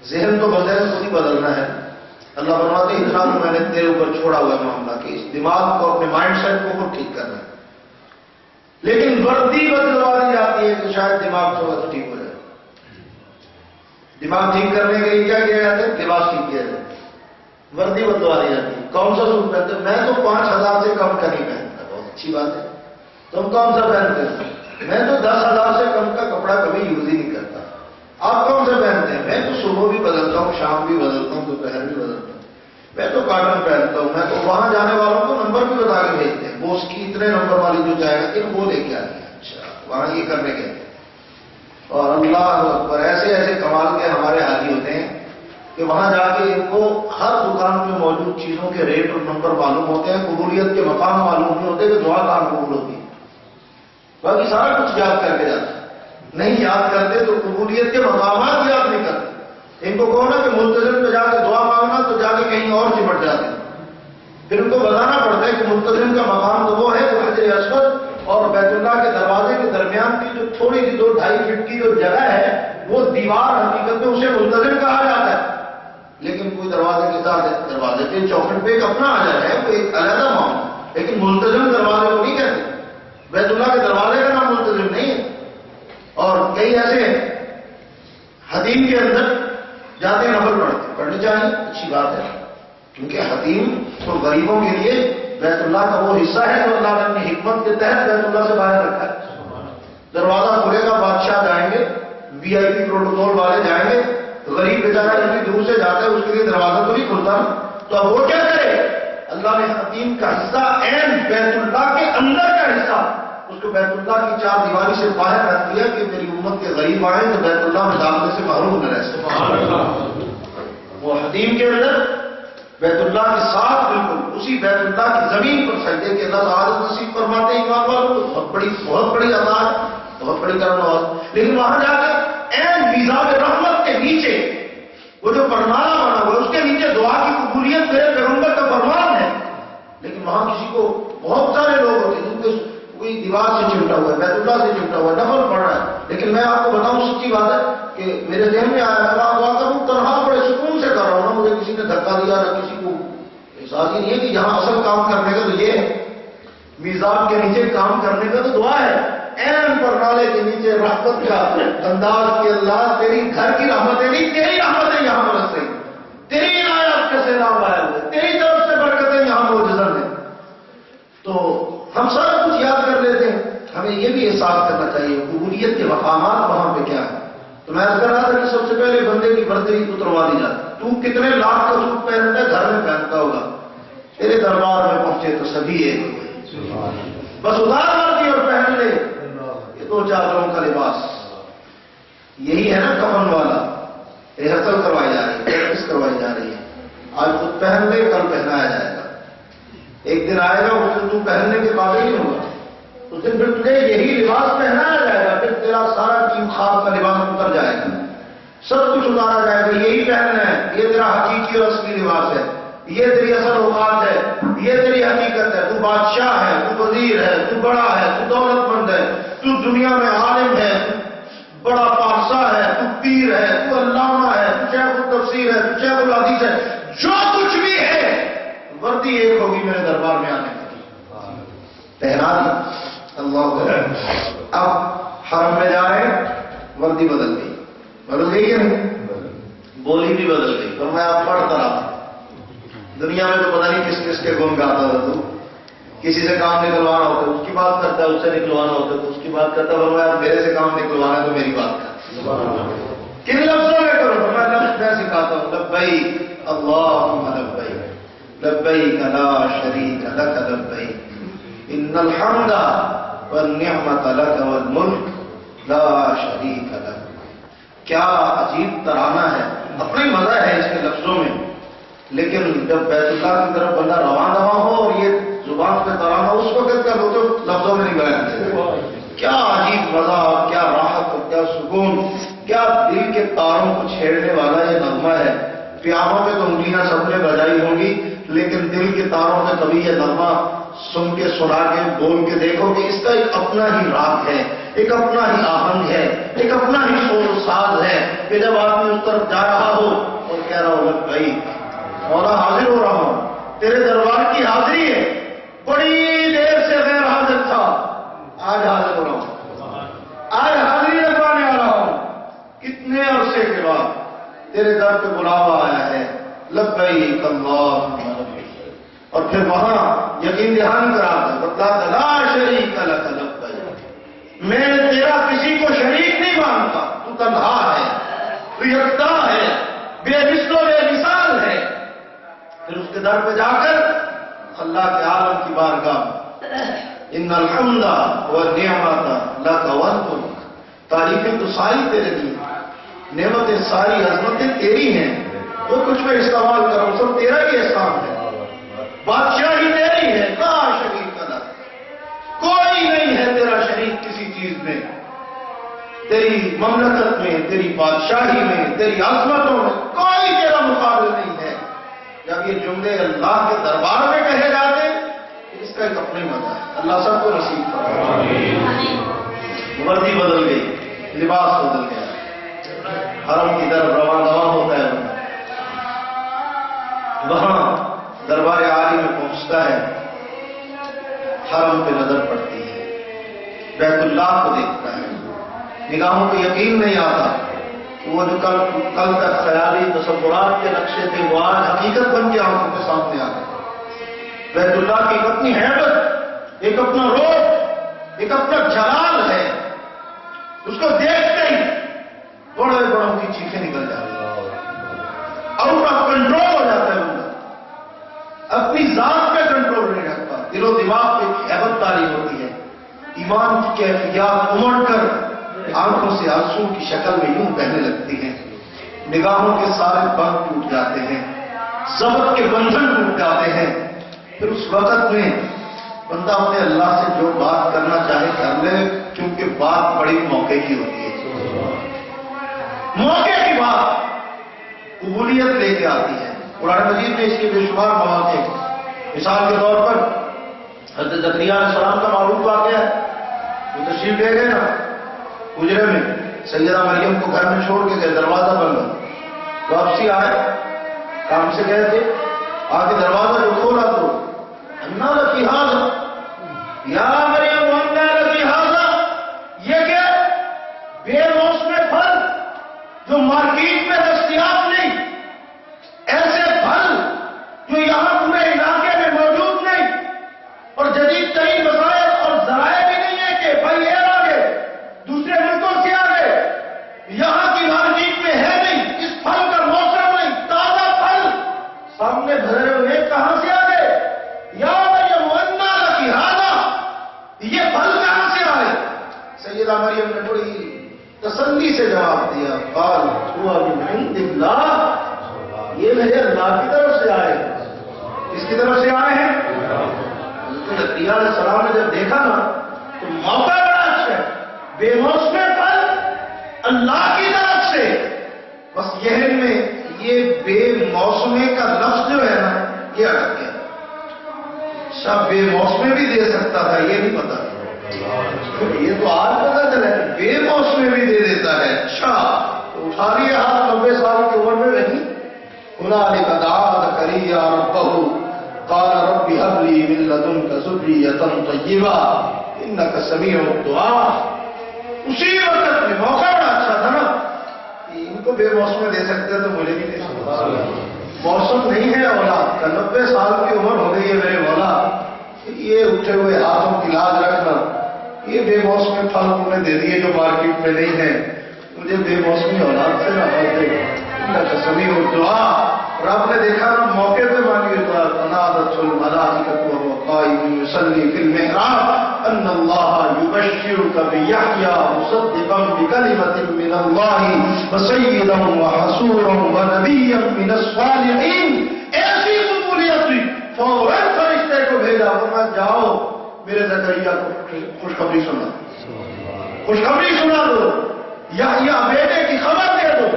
ذہن تو بذہن خود ہی بدلنا ہے۔ اللہ فرماتے ہیں اتنا میں نے تیرے اوپر چھوڑا ہوا ہے معاملہ کہ اس دماغ کو، اپنے مائنڈ سیٹ کو خود ٹھیک کرنا ہے، لیکن وردی بدلوا دی جاتی ہے کہ شاید دماغ تھوڑا سا ٹھیک ہو جائے۔ دماغ ٹھیک کرنے کے لیے کیا کیا جاتا ہے؟ لباس ٹھیک کیا جاتا ہے، وردی بدلوا دی جاتی ہے۔ کون سا سوٹ پہنتے ہیں؟ میں تو 5,000 سے کم کا نہیں پہنتا۔ بہت اچھی بات ہے۔ تم کون سا پہنتے ہو؟ میں تو 10,000 سے کم کا کپڑا کبھی یوز ہی نہیں کرتا۔ آپ کون سا پہنتے ہیں؟ میں تو صبح بھی بدلتا ہوں، شام بھی بدلتا ہوں، دوپہر بھی بدلتا ہوں۔ میں تو کاٹن پہنتا ہوں۔ میں تو وہاں جانے والوں کو نمبر بھی بتا کے بھیجتے ہیں، وہ اس کی اتنے نمبر والی جو جائے گا کہ وہ لے کے آئے گا، اچھا وہاں یہ کرنے گئے۔ اور اللہ اکبر، ایسے ایسے کمال کے ہمارے حاجی ہوتے ہیں کہ وہاں جا کے ان کو ہر دکان پہ موجود چیزوں کے ریٹ اور نمبر معلوم ہوتے ہیں، قبولیت کے مقام معلوم نہیں ہوتے کہ دعا کہاں قبول ہوتی ہے، باقی سارا کچھ یاد کر کے جاتے ہیں۔ نہیں یاد کرتے تو قبولیت کے مقامات یاد نہیں کرتے۔ ان کو کہو نا کہ ملتزم پہ جا کے دعا مانگنا تو جا کے کہیں اور چمٹ جاتے ہیں۔ پھر ان کو بتانا پڑتا ہے کہ ملتزم کا مقام تو وہ ہے جو حجر اسود اور بیت اللہ کے دروازے کے درمیان کی جو تھوڑی سی 2-2.5 فٹ کی جو جگہ ہے، وہ دیوار حقیقت میں اسے ملتزم کہا جاتا ہے، لیکن کوئی دروازے کے ساتھ دروازے کے چوکھٹ پہ ایک اپنا آ جاتا ہے، کوئی ایک علیحدہ معاملہ، لیکن ملتزم دروازے کو نہیں کہتے۔ بیت اللہ کے دروازے کا نام ملتزم نہیں ہے۔ اور کئی ایسے حتیم کے اندر جاتے نفل پڑھنے چاہیے، اچھی بات ہے، کیونکہ حتیم تو غریبوں کے لیے بیت اللہ کا وہ حصہ ہے جو اللہ نے اپنی حکمت کے تحت بیت اللہ سے باہر رکھا ہے۔ دروازہ کھلے گا، بادشاہ جائیں گے، وی آئی پی پروٹوکول والے جائیں گے، غریب بیچارہ اتنی دور سے جاتا ہے، اس کے لیے دروازہ تو نہیں کھلتا، تو اب وہ کیا کرے؟ اللہ نے حتیم کا حصہ عین بیت اللہ کے اندر کا حصہ اس کو بیت اللہ کی 4 دیواری سے باہر رکھ دیا کہ میری امت کے غریب آئیں تو بیت اللہ میں داخلے سے محروم نہ رہ سکے۔ وہ حتیم کے اندر بیت اللہ کے ساتھ بالکل اسی بیت اللہ کی زمین پر سجدے کے اللہ تعالیٰ نصیب فرماتے ہیں ایمان والوں کو، بہت بڑی عطا ہے، بہت بڑی کرم نواز۔ لیکن وہاں جا کر عین میزاب رحمت کے نیچے وہ جو پرمانا بنا ہوا ہے اس کے نیچے دعا کی قبولیت میرے پیغمبر کا فرمان ہے، لیکن وہاں کسی کو بہت سارے لوگ ہوتے ہیں جن کے کوئی دیوار سے چمٹا ہوا ہے، بیت اللہ سے چمٹا ہوا ہے، نفل پڑھ رہا ہے، لیکن میں آپ کو بتاؤں سچی بات ہے کہ میرے ذہن میں آیا میں دعا کروں تنہا بڑے سکون سے کر رہا ہوں، مجھے کسی نے دھکا دیا نہ کسی کو احساس ہی نہیں ہے کہ یہاں اصل کام کرنے کا تو یہ ہے، میزاب کے نیچے کام کرنے کا تو دعا ہے، عین پر نالے کے نیچے رحمت کا انداز کہ اللہ تیری گھر کی رحمتیں نہیں، تیری رحمتیں یہاں برس رہی، تیری عنایات کے سیلاب آئے ہوئے، تیری طرف سے برکتیں یہاں معجزہ ہیں۔ تو ہم سارا کچھ یاد کر لیتے ہیں، ہمیں یہ بھی احساس کرنا چاہیے قبولیت کے مقامات وہاں پہ کیا ہے۔ تو میں کہہ رہا تھا کہ سب سے پہلے بندے کی برتری اتروا دی جاتی، تو کتنے لاکھ کا سوٹ پہنتا ہے، گھر میں پہنتا ہوگا، تیرے دربار میں پہنچے تو سبھی ایک ہو گئے، بس ادار مارتی اور پہن لے یہ 2 چادروں کا لباس۔ یہی ہے نا کفن والا، ریہرسل کروائی جا رہی ہے، پریکٹس کروائی جا رہی ہے، آج خود پہن لے کل پہنایا جائے گا، ایک دن آئے گا اس دن تو پہننے کے قابل نہیں ہوگا، اس دن پھر تجھے یہی لباس پہنایا جائے گا، پھر تیرا سارا ٹیم خواب کا لباس اتر جائے گا، سب کچھ اتارا جائے گا، یہی پہننا ہے، یہ تیرا حقیقی اور اصلی لباس ہے، یہ تیری اصل اوقات ہے، یہ تیری حقیقت ہے، تو بادشاہ ہے، تو وزیر ہے، تو بڑا ہے، تو دولت مند ہے، تو دنیا میں عالم ہے، تو بڑا پارسا ہے، تو پیر ہے، تو علامہ ہے، تو شیخ التفسیر ہے، تو شیخ الحدیث ہے، جو کچھ بھی ہے وردی ایک ہوگی میرے دربار میں آنے کی، پہنا دی اللہ۔ اب حرم میں جا رہے ہیں، وردی بدل گئی یا نہیں؟ بولی بھی بدل گئی، اور میں آپ پڑھتا رہا، دنیا میں تو پتہ نہیں کس کس کے گن گاتا ہو، تو کسی سے کام نکلوانا ہوتا ہے اس کی بات کرتا ہے، اس سے نکلوانا ہوتا ہے تو اس کی بات کرتا ہے، میں میرے سے کام نکلوانا ہے تو میری بات کر، کن لفظوں میں کرو، میں لفظ میں سکھاتا ہوں، لبیک اللہم لبیک لبیک لا شریک لک لبیک ان الحمد والنعمت لک والملک لا شریک لک۔ کیا عجیب ترانہ ہے، اپنا ہی مزہ ہے اس کے لفظوں میں، لیکن جب بیت اللہ کی طرف بندہ رواں ہو اور یہ زبان پہ ترانہ اس وقت کا وہ تو لفظوں میں نہیں بیان کرتے. کیا عجیب مزہ اور کیا راحت اور کیا سکون، کیا دل کے تاروں کو چھیڑنے والا یہ نغمہ ہے. پیانوں پہ تو انگلیاں سب نے بجائی ہوں گی، لیکن دل کے تاروں پہ کبھی یہ نغمہ سن کے سنا کے بول کے دیکھو کہ اس کا ایک اپنا ہی راگ ہے، ایک اپنا ہی آہنگ ہے، ایک اپنا ہی شور و ساز ہے کہ جب آدمی اس طرف جا رہا ہو اور کہہ رہا ہو بھائی مولا حاضر ہو رہا ہوں، تیرے دربار کی حاضری ہے، بڑی دیر سے غیر حاضر تھا، آج حاضر ہو رہا ہوں، آج حاضری لگوانے آ رہا ہوں، کتنے عرصے کے بعد تیرے در پہ بلاوا آیا ہے، لبیک اللہم لبیک. اور پھر وہاں یقین دہانی کراتا ہے بتلاتا لا شریک لک لبیک، میں تیرا کسی کو شریک نہیں مانتا، تو تنہا ہے، تو یکتا ہے، بے مثل و بے مثال ہے. پھر اس کے در پہ جا کر اللہ کے عالم کی بارگاہ ان الحمد والنعمت لک والملک، تعریفیں تو ساری تیرے دی، نعمتیں ساری عظمتیں تیری ہیں، جو کچھ میں استعمال کر رہا ہوں سب تیرا ہی احسان ہے، بادشاہی تیری ہے، لا شریک لک، کوئی نہیں ہے تیرا شریک کسی چیز میں، تیری مملکت میں، تیری بادشاہی میں، تیری عظمتوں میں کوئی تیرا مقابل نہیں ہے. جب یہ جملے اللہ کے دربار میں کہے جاتے اس کا ایک اپنا ہی مزہ ہے. اللہ سب کو نصیب فرمائے. وردی بدل گئی، لباس بدل گیا، حرم کی طرف رواں ہوتا ہے، وہاں دربار عالی میں پہنچتا ہے، حرم پہ نظر پڑتی ہے، بیت اللہ کو دیکھتا ہے، نگاہوں کو یقین نہیں آتا کہ وہ جو کل تک خیالی تصورات کے نقشے تھے وہ آج حقیقت بن کے آنکھوں کے سامنے آ گئے. بیت اللہ کی ایک اپنی حیبت، ایک اپنا روپ، ایک اپنا جلال ہے، اس کو دیکھتے ہی بڑے بڑوں کی چیخیں نکل جاتی ہیں، آؤٹ آف کنٹرول ہو جاتا ہے بندہ، اپنی ذات پہ کنٹرول نہیں رکھتا، دل و دماغ پہ حیبت طاری ہوتی ہے، ایمان کی کیفیات امڑ کر آنکھوں سے آنسو کی شکل میں یوں بہنے لگتی ہیں، نگاہوں کے سارے بند ٹوٹ جاتے ہیں، ضبط کے بندھن ٹوٹ جاتے ہیں. پھر اس وقت میں بندہ اپنے اللہ سے جو بات کرنا چاہے کر لے، کیونکہ بات بڑی موقع کی ہوتی ہے، موقع کی بات قبولیت لے کے آتی ہے. قرآن مجید میں اس کے بے شمار مواقع، مثال کے طور پر حضرت زکریا علیہ السلام کا معروف واقعہ ہے، وہ تشریف لے گئے نا حجرے میں، سیدہ مریم کو گھر میں چھوڑ کے گئے، دروازہ بند، واپسی آئے، کام سے گئے تھے، آگے دروازہ جو کھولا تو انا لکی ھذا یا مریم انا لکی ھذا، یہ کہ بے موسم پھل جو مارکیٹ میں دستیاب نہیں، ایسے پھل جو یہاں پورے علاقے میں موجود نہیں، اور جدید ترین وسائل اور ذرائع بھی نہیں ہے کہ بھائی یہ آگے دوسرے ملکوں سے آگے، یہاں کی مارکیٹ میں ہے نہیں، اس پھل کا موسم نہیں، تازہ پھل سامنے بھرے ہوئے کہاں سے آگے، یا مریم انا لکی ھذا، یہ پھل کہاں سے آئے؟ سیدہ مریم نے بڑی تسلی سے جواب دیا، قال هو من عند اللہ، یہ میرے اللہ کی طرف سے آئے. کس کی طرف سے آئے ہیں؟ زکریا علیہ السلام نے جب دیکھا نا تو موقع بڑا اچھا ہے، بے موسم پھل اللہ کی طرف سے. بس یہ میں یہ بے موسمے کا لفظ جو ہے نا یہ اٹک گیا. شاید بے موسمے بھی دے سکتا تھا، یہ نہیں پتا، یہ تو آج پتا چلا ہے بے موسمے بھی دے دیتا ہے. اچھا تو اٹھا لیے ہاتھ، 90 سال کی عمر میں نہیں. هنالك دعا زكريا ربه قال رب هب لي من لدنك ذرية طيبة انك سميع الدعاء. اسی وقت میں موقع بڑا اچھا تھا نا، ان کو بے موسم دے سکتے تو مجھے بھی دے سکتے. موسم نہیں ہے اولاد کا، 90 سال کی عمر ہو گئی ہے میرے مولا، یہ اٹھے ہوئے ہاتھوں کی لاج رکھنا، یہ بے موسمی پھل تم نے دے دیے جو مارکیٹ میں نہیں ہے، مجھے بے موسمی اولاد سے نہ دے. سمیع الدعاء. اور آپ نے دیکھا نا موقع پہ مانگی دعا، فنادت الملائکۃ وهو قائم یصلی فی المحراب ان اللہ یبشرک بیحییٰ مصدقا بکلمۃ من اللہ وسیدا وحصورا ونبیا من الصالحین. ایسی قبولیت ہوئی، فوراً فرشتے کو بھیجا، فرمایا کو خوشخبری سنا، خوشخبری سنا دو، یحییٰ بیٹے کی خبر دے دو،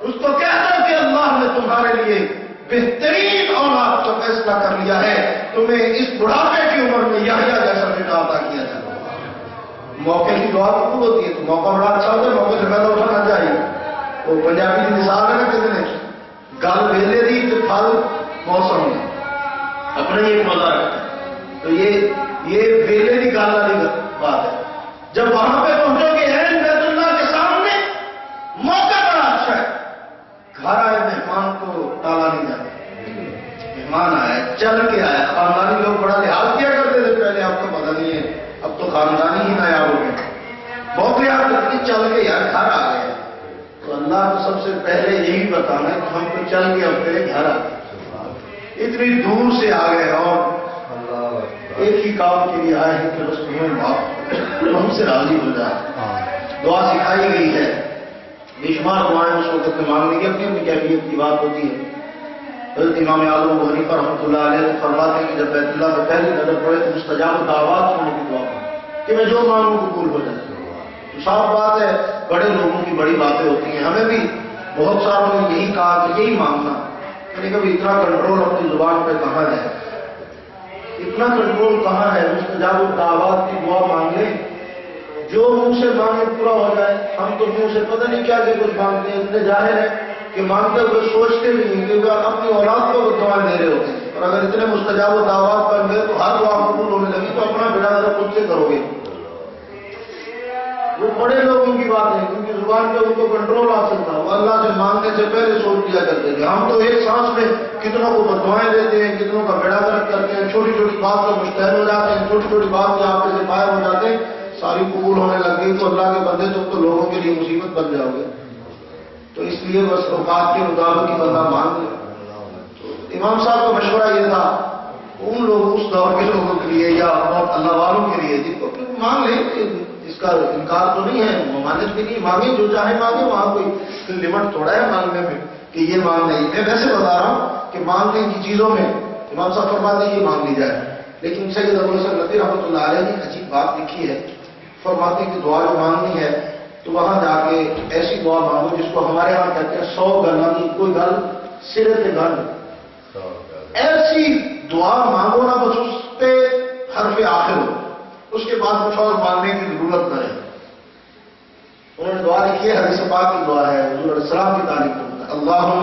اس کو کہہ دو کہ اللہ نے تمہارے لیے بہترین اولاد کا فیصلہ کر لیا ہے، تمہیں اس بڑھاپے کی عمر میں یحییٰ جیسا بیٹا عطا کیا جائے۔ موقع کی دعا قبول ہوتی ہے تو موقع بڑا اچھا ہوتا ہے، موقع سے پہلے اٹھانا چاہیے۔ وہ پنجابی کی مثال ہے نا کتنے گل ویلے دی تو پھل موسم میں، اپنے ہی ایک مزہ رکھتا ہے۔ تو یہ ویلے کی گل والی بات ہے۔ جب وہاں پہ پہنچو گے بیت اللہ کے سامنے، موقع بڑا اچھا ہے، گھر آئے مہمان کو ٹالا نہیں جاتا، مہمان آیا چل کے آیا۔ خاندانی لوگ بڑا لحاظ کیا کرتے تھے پہلے، آپ کو پتہ نہیں ہے، اب تو خاندانی ہی نایاب ہو گئے، بہت لحاظ کرتی چل کے یار گھر آ گئے۔ تو اللہ کو سب سے پہلے یہی بتانا ہے کہ ہم کو چل کے اپنے گھر آ گئے، اتنی دور سے آ گئے اور ایک ہی کام کے لیے آئے ہیں کہ بس تمہیں باپ ہم سے راضی ہو جائے۔ دعا سکھائی گئی ہے، بے شمار دعائیں اس وقت میں مانگنے کی اپنی اپنی کیفیت کی بات ہوتی ہے۔ حضرت امام اعظم ابو حنیفہ رحمۃ اللہ علیہ فرماتے ہیں کہ جب بیت اللہ میں پہلی نظر پڑے تو مستجاب دعوات ہونے کی دعا کہ میں جو مانگوں قبول ہو جائے۔ تو صاف بات ہے، بڑے لوگوں کی بڑی باتیں ہوتی ہیں، ہمیں بھی بہت ساروں نے یہی کہا کہ یہی مانگنا، یعنی کبھی اتنا کنٹرول اپنی زبان پہ کہاں ہے، اتنا کنٹرول کہاں ہے؟ مستجاب الدعوات کی دعا مانگ لیں، جو منہ سے مانگے پورا ہو جائے۔ ہم تو منہ سے پتہ نہیں کیا کہ کچھ مانگتے ہیں، اتنے ظاہر ہے کہ مانگتے ہوئے سوچتے بھی نہیں کہ اپنی اولاد کو دعائیں دے رہے ہوتے ہیں، اور اگر اتنے مستجاب الدعوات بن گئے تو ہر دعا قبول ہونے لگی تو اپنا بیڑا ذرا خود سے کرو گے۔ وہ بڑے لوگوں کی بات ہے، کیونکہ زبان پہ ان کو کنٹرول حاصل تھا، وہ اللہ سے مانگنے سے پہلے سوچ لیا کرتے تھے۔ ہم تو ایک سانس میں کتنوں کو بددعائیں دیتے ہیں، کتنوں کا بیڑا گرک کرتے ہیں، چھوٹی چھوٹی بات سے مشتعل ہو جاتے ہیں، چھوٹی چھوٹی بات سے آپ سے باہر ہو جاتے ہیں، ساری قبول ہونے لگ گئی تو اللہ کے بندے تم تو لوگوں کے لیے مصیبت بن جاؤ گے۔ تو اس لیے بس اوقات کے مطابق ہی بندہ مانگ لے۔ تو امام صاحب کا مشورہ یہ تھا ان لوگوں اس دور کے لوگوں کے لیے یا بہت اللہ والوں کے لیے جن کو مانگ لیں، اس کا انکار تو نہیں ہے، ممانعت بھی نہیں، مانگے جو چاہے مانگے، وہاں کوئی لمٹ تھوڑا ہے مانگنے میں کہ یہ مانگنا ہی۔ میں ویسے بتا رہا ہوں کہ مانگنے کی چیزوں میں امام صاحب فرماتے ہیں یہ مانگ لی جائے، لیکن سید ابو الحسن ندوی رحمۃ اللہ علیہ نے عجیب بات لکھی ہے، فرماتے ہیں کہ دعا جو مانگنی ہے تو وہاں جا کے ایسی دعا مانگو جس کو ہمارے ہاں کہتے ہیں 100 گنا کی کوئی گل سرے سے گل، ایسی دعا مانگو نا بس اس پہ حرف آخر ہو، اس کے بعد کچھ اور مانگنے کی ضرورت نہ رہے۔ انہوں نے دعا لکھی ہے، حدیث پاک کی دعا ہے، حضور علیہ السلام کی تعریف کرتا ہے، اللہم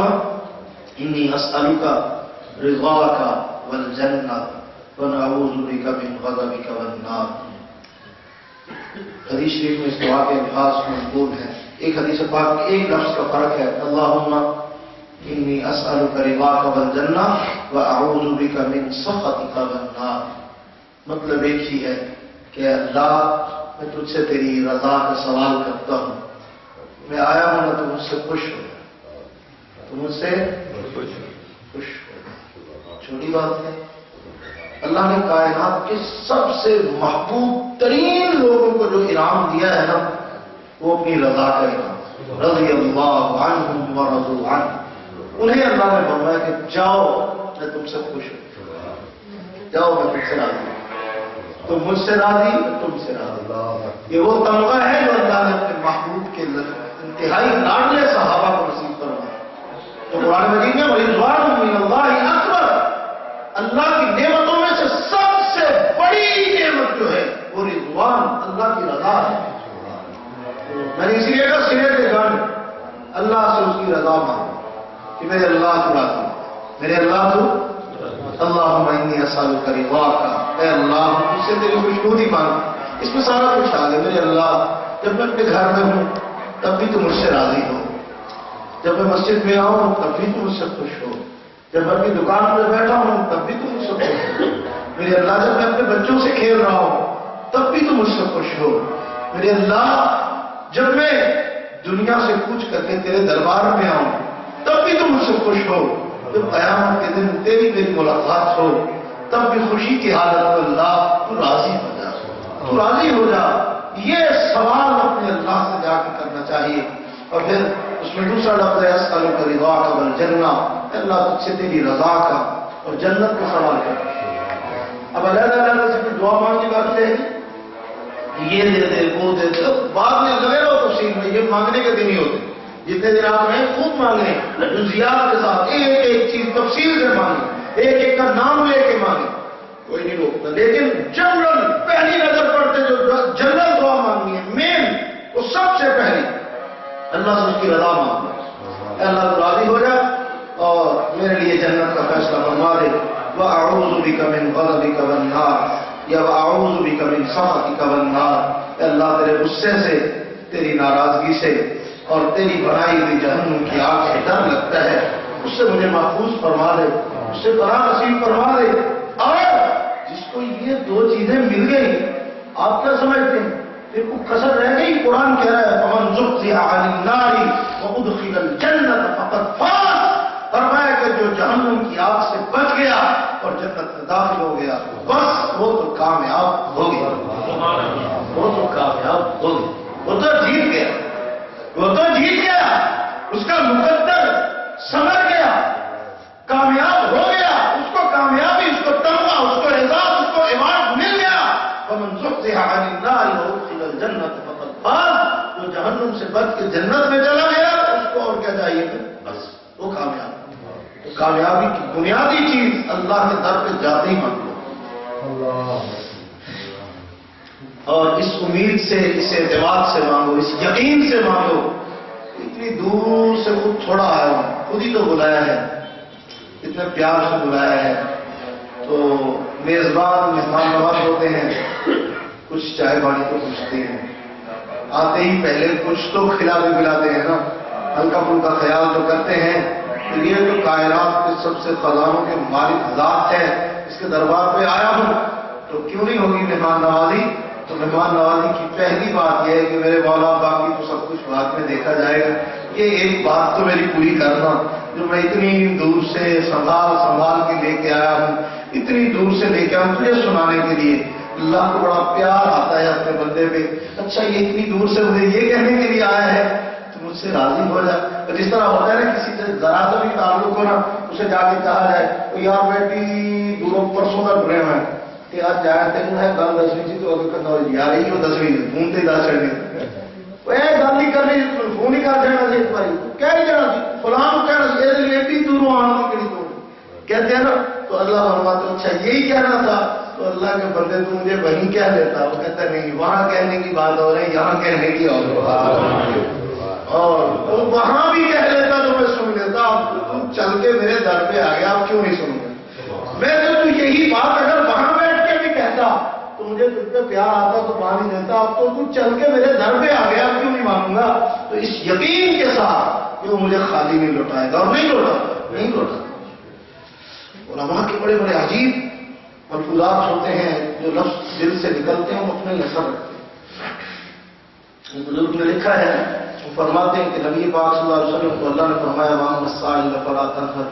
انی اسألک رضاک والجنہ ونعوذ بک من غضبک والنار۔ حدیث شریف میں اس دعا کے الفاظ منقول ہیں، ایک حدیث پاک ایک لفظ کا فرق ہے، اللہم انی اسألک رضاک والجنہ واعوذ بک من سخطک والنار۔ مطلب ایک ہی ہے کہ اللہ میں تجھ سے تیری رضا کا سوال کرتا ہوں، میں آیا ہوں نہ تو مجھ سے خوش ہو، تو مجھ سے خوش ہو۔ چھوٹی بات ہے، اللہ نے کائنات کے سب سے محبوب ترین لوگوں کو جو انعام دیا ہے نا وہ اپنی رضا کا انعام، رضی اللہ عنہم ورضوا عنہ۔ انہیں اللہ نے فرمایا کہ جاؤ میں تم سے خوش ہوں، جاؤ میں تم سے راضی ہوں، تم مجھ سے راضی تم سے راضی۔ یہ وہ تمغہ ہے جو اللہ نے اپنے محبوب کے انتہائی لاڈلے صحابہ کو نصیب فرمایا۔ تو قرآن مجید میں رضوان من اللہ اکبر، اللہ کی نعمتوں میں سے سب سے بڑی نعمت جو ہے وہ رضوان، اللہ کی رضا ہے۔ میں نے اسی لیے کہا سرے کے گن اللہ سے اس کی رضا مانگو کہ میرے اللہ کی راضی، میرے اللہ تو اللہم انی اسألک رضاک، اے اللہ مجھ سے تیری خوشنودی مانگ۔ اس میں سارا کچھ آ گیا، میرے اللہ جب میں اپنے گھر میں ہوں تب بھی تو مجھ سے راضی ہو، جب میں مسجد میں آؤں تب بھی تو مجھ سے خوش ہو، جب میں اپنی دکان پر بیٹھا ہوں تب بھی تو مجھ سے خوش ہو، میرے اللہ جب میں اپنے بچوں سے کھیل رہا ہوں تب بھی تو مجھ سے خوش ہو، میرے اللہ جب میں دنیا سے کچھ کر کے تیرے دربار میں آؤں تب بھی تو مجھ سے خوش ہو، جب قیامت کے دن تیری میری ملاقات ہو تب بھی خوشی کی حالت میں اللہ تو راضی ہو جا، تو راضی ہو جا۔ یہ سوال اپنے اللہ سے جا کے کرنا چاہیے۔ اور پھر اس میں دوسرا لفظ ہے اسألک رضاک والجنہ، اللہ تجھ سے تیری رضا کا اور جنت کا سوال کر۔ اب علیحدہ علیحدہ سے پھر دعا مانگنے باقی رہے گی، یہ دے دے وہ دے دے، بعد میں لگے رہو تفصیل میں، یہ مانگنے کے دن ہی ہوتے جتنے دن آپ ہیں خوب مانگیں، جزیات کے ساتھ ایک ایک چیز تفصیل سے مانگیں، ایک ایک کا نام لے کے مانگیں، کوئی نہیں روکتا، لیکن جنرل پہلی نظر پڑتے جو جنرل دعا مانگنی ہے مین، وہ سب سے پہلی اللہ سے اس کی رضا مانگو، اے اللہ تو راضی ہو جا اور میرے لیے جنت کا فیصلہ فرما دے، وَأَعُوذُ بِكَ مِنْ غَضَبِكَ وَالنَّارِ یا وَأَعُوذُ بِكَ مِنْ سَخَطِكَ وَالنَّارِ، اے اللہ تیرے غصے سے، تیری ناراضگی سے اور تیری بنائی ہوئی جہنم کی آگ سے ڈر لگتا ہے، اس سے مجھے محفوظ فرما دے، اس سے پناہ نصیب فرما دے۔ اور جس کو یہ دو چیزیں مل گئی، آپ کیا سمجھتے ہیں پھر کو کسر رہ گئی؟ قرآن کہہ رہا ہے فَمَنْ زُحْزِحَ عَنِ النَّارِ وَأُدْخِلَ الْجَنَّةَ فَقَدْ فَازَ، فرمایا کہ جو جہنم کی آگ سے بچ گیا اور جنت میں داخل ہو گیا بس وہ تو کامیاب ہو گیا، وہ تو کامیاب ہو گیا، وہ تو جیت گیا، وہ تو جیت گیا، اس کا مقدر سمجھ گیا، کامیاب ہو گیا، اس کو کامیابی، اس کو تمغہ، اس کو اعزاز، اس کو ایوارڈ مل گیا۔ فَمَنْ زُحْزِحَ عَنِ النَّارِ وَأُدْخِلَ الْجَنَّةَ فَقَدْ فَازَ، جو جہنم سے بچ کے جنت میں چلا گیا اس کو اور کیا چاہیے؟ بس وہ کامیاب۔ تو کامیابی کی بنیادی چیز اللہ کے در پہ جاتے ہی مانگو، اور اس امید سے، اس اعتماد سے مانگو، اس یقین سے مانگو۔ اتنی دور سے خود تھوڑا آیا ہوں، خود ہی تو بلایا ہے، اتنے پیار سے بلایا ہے، تو میزبان مہمان نواز ہوتے ہیں، کچھ چائے پانی تو پوچھتے ہیں، آتے ہی پہلے کچھ تو کھلا بھی پلاتے ہیں نا، ہلکا پھلکا خیال تو کرتے ہیں۔ یہ تو کائنات کے سب سے خزانوں کے مالک ذات ہے، اس کے دربار پہ آیا ہوں تو کیوں نہیں ہوگی مہمان نوازی؟ تو مہمان نوازی کی پہلی بات یہ ہے کہ میرے مولا، باقی تو سب کچھ بعد میں دیکھا جائے گا، یہ ایک بات تو میری پوری کرنا جو میں اتنی دور سے سنبھال کے لے کے آیا ہوں، اتنی دور سے لے کے آیا ہوں تجھے سنانے کے لیے۔ اللہ کو بڑا پیار آتا ہے اپنے بندے پہ، اچھا یہ اتنی دور سے مجھے یہ کہنے کے لیے آیا ہے تو مجھ سے راضی ہو جائے۔ جس طرح ہوتا ہے نا کسی سے ذرا سا بھی تعلق ہو نا، اسے جا کے کہا جائے تو یار بیٹی دوروں پرسوں کا بنے ہوئے ہیں کہ آج جایا تین ہے گل 10ویں سی تو اگر کرنا یار ہی وہ 10ویں فون سے دس چڑھنے گل نہیں کرنی، فون ہی کر دینا سی ایک بار کہہ نہیں جانا سی فلان کہنا یہ ایڈی دوروں آنا کی کہتے ہیں نا، تو اللہ فرماتا تو اچھا یہی کہنا تھا، تو اللہ کے بندے تو مجھے وہیں کہہ دیتا، وہ کہتا نہیں وہاں کہنے کی بات ہو رہی ہے، یہاں کہنے کی اور وہاں بھی کہہ لیتا تو میں سن لیتا، تم چل کے میرے در پہ آ گیا، آپ کیوں نہیں سنو گے؟ میں تو یہی بات اگر وہاں بیٹھ کے بھی کہتا تو مجھے تجھ پہ پیار آتا تو پانی دیتا، اب تو تم چل کے میرے در پہ آ گیا، کیوں نہیں مانوں گا؟ تو اس یقین کے ساتھ کہ وہ مجھے خالی نہیں لوٹائے گا، اور نہیں لوٹا۔ علماء کے بڑے بڑے عجیب ملفوظات ہوتے ہیں جو لفظ دل سے نکلتے ہیں، وہ اپنے اثر رکھتے ہیں۔ بزرگ نے لکھا ہے، وہ فرماتے ہیں کہ نبی پاک صلی اللہ علیہ وسلم کو اللہ نے فرمایا وَأَمَّا السَّائِلَ فَلَا تَنْهَرْ،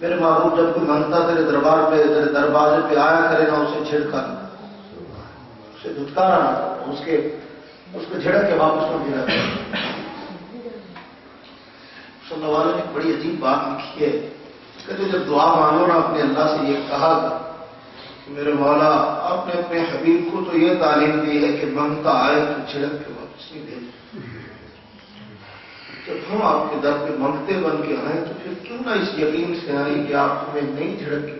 میرے محبوب جب کوئی منگتا تیرے دربار پہ، تیرے دروازے پہ آیا کرے نا، اسے چھڑکا نہ، اسے دھتکارا نہ، اس کو جھڑک کے واپس نہ بھیجا۔ سننے والوں نے بڑی عجیب بات لکھی ہے کہ جب دعا مانگو نا اپنے اللہ سے یہ کہا کہ میرے مولا، آپ نے اپنے حبیب کو تو یہ تعلیم دی ہے کہ منگتا آئے تو جھڑک کے واپس نہیں بھیجے، جب ہم آپ کے در پہ منگتے بن کے آئیں تو پھر کیوں نہ اس یقین سے آئیں کہ آپ ہمیں نہیں جھڑک گے،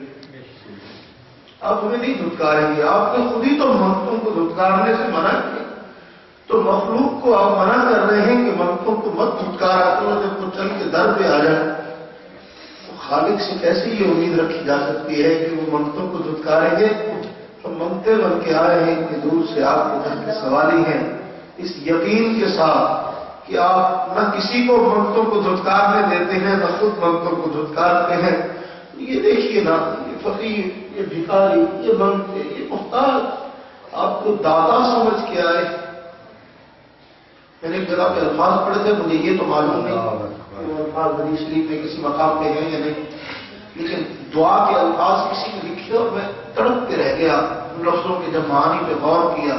آپ ہمیں نہیں دھتکاریں گے۔ آپ نے خود ہی تو منگتوں کو دھتکارنے سے منع کیا، تو مخلوق کو آپ منع کر رہے ہیں کہ منگتوں کو مت دھتکارا کرو، جب وہ چل کے در پہ آ جائیں تو خالق سے کیسے یہ امید رکھی جا سکتی ہے کہ وہ منگتوں کو دھتکاریں گے؟ ہم منگتے بن کے آئے ہیں کہ دور سے آپ کے در کے سوالی ہیں، اس یقین کے ساتھ کہ آپ نہ کسی کو منگتوں کو دھتکارنے دیتے ہیں، نہ خود منگتوں کو دھتکارتے ہیں۔ یہ دیکھیے نا، یہ فقیر، یہ بھکاری، یہ منگتے، یہ محتاج آپ کو داتا سمجھ کے آئے۔ میں نے ایک جگہ پہ الفاظ پڑھے تھے، مجھے یہ تو معلوم نہیں وہ الفاظ حدیث شریف میں کسی مقام پہ ہیں یا نہیں، لیکن دعا کے الفاظ کسی نے لکھے اور میں تڑپ کے رہ گیا ان لفظوں کے، جب معانی پہ غور کیا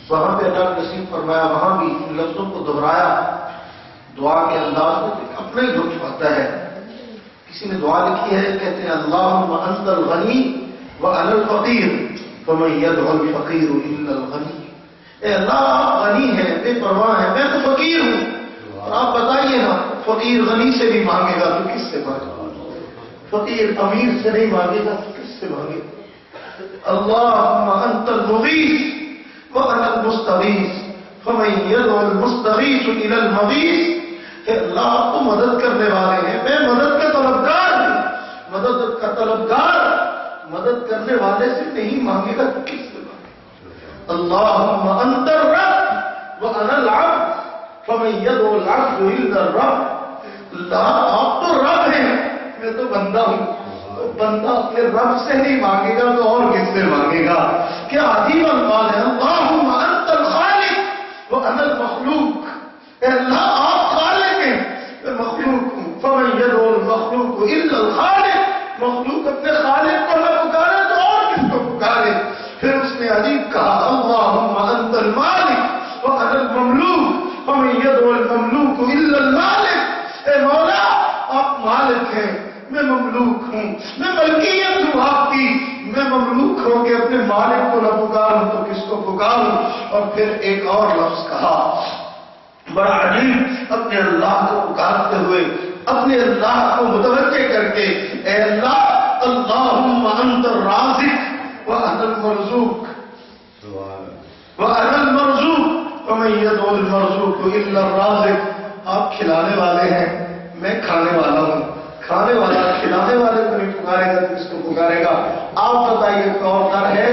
وہاں پہ اللہ نصیب فرمایا، وہاں بھی ان لفظوں کو دہرایا دعا کے انداز میں، اپنا ہی لطف آتا ہے۔ کسی نے دعا لکھی ہے، کہتے ہیں اللہم انت الغنی وانا الفقیر فمن یدعو الفقیر الا الغنی، اے اللہ آپ غنی ہیں، بے پرواہ ہیں، میں تو فقیر ہوں، اور آپ بتائیے نا فقیر غنی سے بھی مانگے گا تو کس سے مانگے گا؟ فقیر امیر سے نہیں مانگے گا تو کس سے مانگے گا؟ اللہم انت المغیث وانا المستغیث فمن يدعو المستغیث الى المغیث۔ اے اللہ آپ تو مدد کرنے والے ہیں، میں مدد کا طلبگار ہوں، مدد کا طلبگار مدد کرنے والے سے نہیں مانگے گا تو کس سے مانگے گا؟ اللہم انت الرب وانا العبد فمن يدعو العبد الا الرب۔ اللہ آپ تو رب ہیں، میں تو بندہ ہوں، تو بندہ اپنے رب سے نہیں مانگے گا تو اور کس سے مانگے گا؟ کیا عجیب الفاظ ہے۔ اللہم انت الخالق وانا المخلوق۔ اے اللہ آپ خالق ہیں، میں مخلوق ہوں۔ فمن يدعو المخلوق الا الخالق، مخلوق اپنے خالق کو نہ پکارے تو اور کس کو پکارے؟ پھر اس نے عجیب کہا اللہم انت المالک وانا المملوک فمن يدعو المملوک الا المالک۔ اے مولا آپ مالک ہیں، میں مملوک ہوں، میں ملکیت ہوں آپ کی، میں مملوک ہو کے اپنے مالک کو نہ پکاروں تو کس کو پکاروں؟ اور پھر ایک اور لفظ کہا بڑا عجیب، اپنے اللہ کو پکارتے ہوئے، اپنے اللہ کو متوجہ کر کے، اے اللہ اللہم انت الرازق وانا المرزوق وانا المرزوق ومن يدعو المرزوق الا الرازق۔ آپ کھلانے والے ہیں، میں کھانے والا ہوں، کھانے والا کھلانے والے کو نہیں پکارے گا تو کس کو پکارے گا؟ آپ بتائیے کون در ہے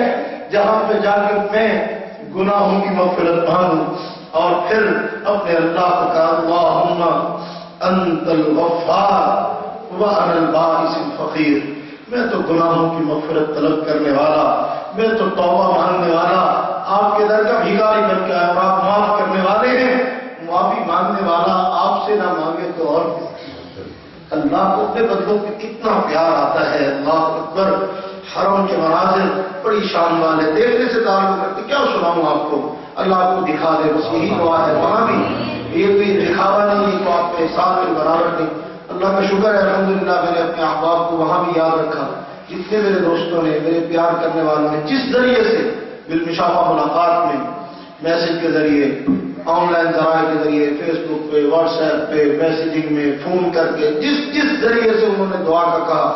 جہاں پہ جا کر میں گناہوں کی مغفرت مانگوں اور پھر اپنے اللہ کو کہا اللہم انت الغفار وانا الباعث الفقیر۔ میں تو گناہوں کی مغفرت طلب کرنے والا، میں تو توبہ مانگنے والا آپ کے در کا بھیکاری بن کے آیا، اور آپ معاف کرنے والے ہیں، معافی مانگنے والا آپ سے نہ مانگے تو اور کس؟ اللہ کو اپنے بندوں پہ کتنا پیار آتا ہے۔ اللہ اکبر، حرم کے مناظر بڑی شان والے، دیکھنے سے تعلق کرتے، کیا سناؤں آپ کو؟ اللہ آپ کو دکھا دے، بس یہی دعا ہے۔ وہاں بھی یہ کوئی دکھاوا نہیں، تو آپ کے ساتھ میں برابر نہیں۔ اللہ کا شکر ہے الحمدللہ میں نے اپنے احباب کو وہاں بھی یاد رکھا، جتنے میرے دوستوں نے، میرے پیار کرنے والوں نے جس ذریعے سے بالمشافہ ملاقات میں، میسج کے ذریعے، آن لائن ذرائع کے ذریعے، فیس بک پہ، واٹس ایپ پہ، میسیجنگ میں، فون کر کے، جس ذریعے سے انہوں نے دعا کا کہا،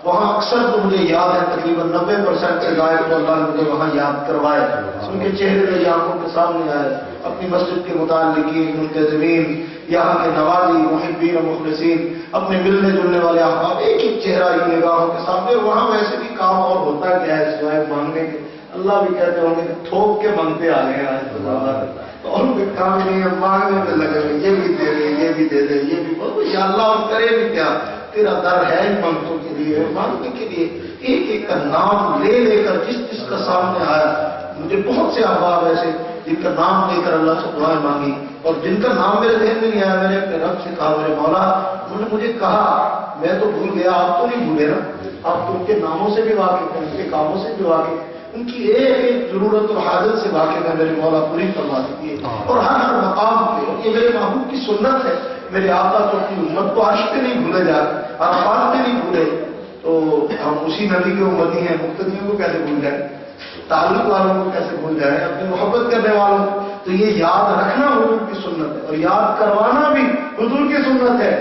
وہاں اکثر تو مجھے یاد ہے، تقریباً 90% کے غائب تو اللہ نے مجھے وہاں یاد کروائے، ان کے چہرے میری آنکھوں کے سامنے آئے، اپنی مسجد کے متعلقین، منتظمین، یہاں کے نوازی، محبین و مخلصین، اپنے ملنے جلنے والے احباب، ایک ایک چہرہ ہی نگاہوں کے سامنے۔ وہاں ویسے بھی کام اور ہوتا کیا ہے سوائے مانگنے کے؟ اللہ بھی کہتے ہوں گے کہ تھوک کے منگتے آ گئے آج تو اور کوئی کام نہیں ہے، مانگنے میں لگے ہوئے، یہ بھی دے دے، یہ بھی دے دے، یہ بھی بولو یا اللہ، اور کرے بھی کیا؟ تیرا در ہے ہی منگتوں کے لیے، مانگنے کے لیے۔ ایک ایک کا نام لے لے کر جس کا سامنے آیا، مجھے بہت سے احباب ایسے جن کا نام لے کر اللہ سے دعائیں مانگی، اور جن کا نام میرے ذہن میں نہیں آیا، میں نے اپنے رب سے کہا میرے مولا، انہوں نے مجھے کہا میں تو بھول گیا، آپ تو نہیں بھولے نا، آپ تو ان کے ناموں سے بھی واقف ہیں، ان کے کاموں سے بھی واقف، ان کی ایک ایک ضرورت اور حاجت سے واقف ہے، میرے مولا پوری فرما دیجیے، اور ہر مقام پہ۔ اور یہ میرے محبوب کی سنت ہے، میرے آقا تو اپنی امت کو عرش پہ نہیں بھولے جائے، عرفات پہ نہیں بھولے، تو ہم اسی نبی کے امتی ہیں، مقتدیوں کو کیسے بھول جائیں، تعلق والوں کو کیسے بھول جائیں، اپنی محبت کرنے والوں کو؟ تو یہ یاد رکھنا حضور کی سنت ہے، اور یاد کروانا بھی حضور کی سنت ہے۔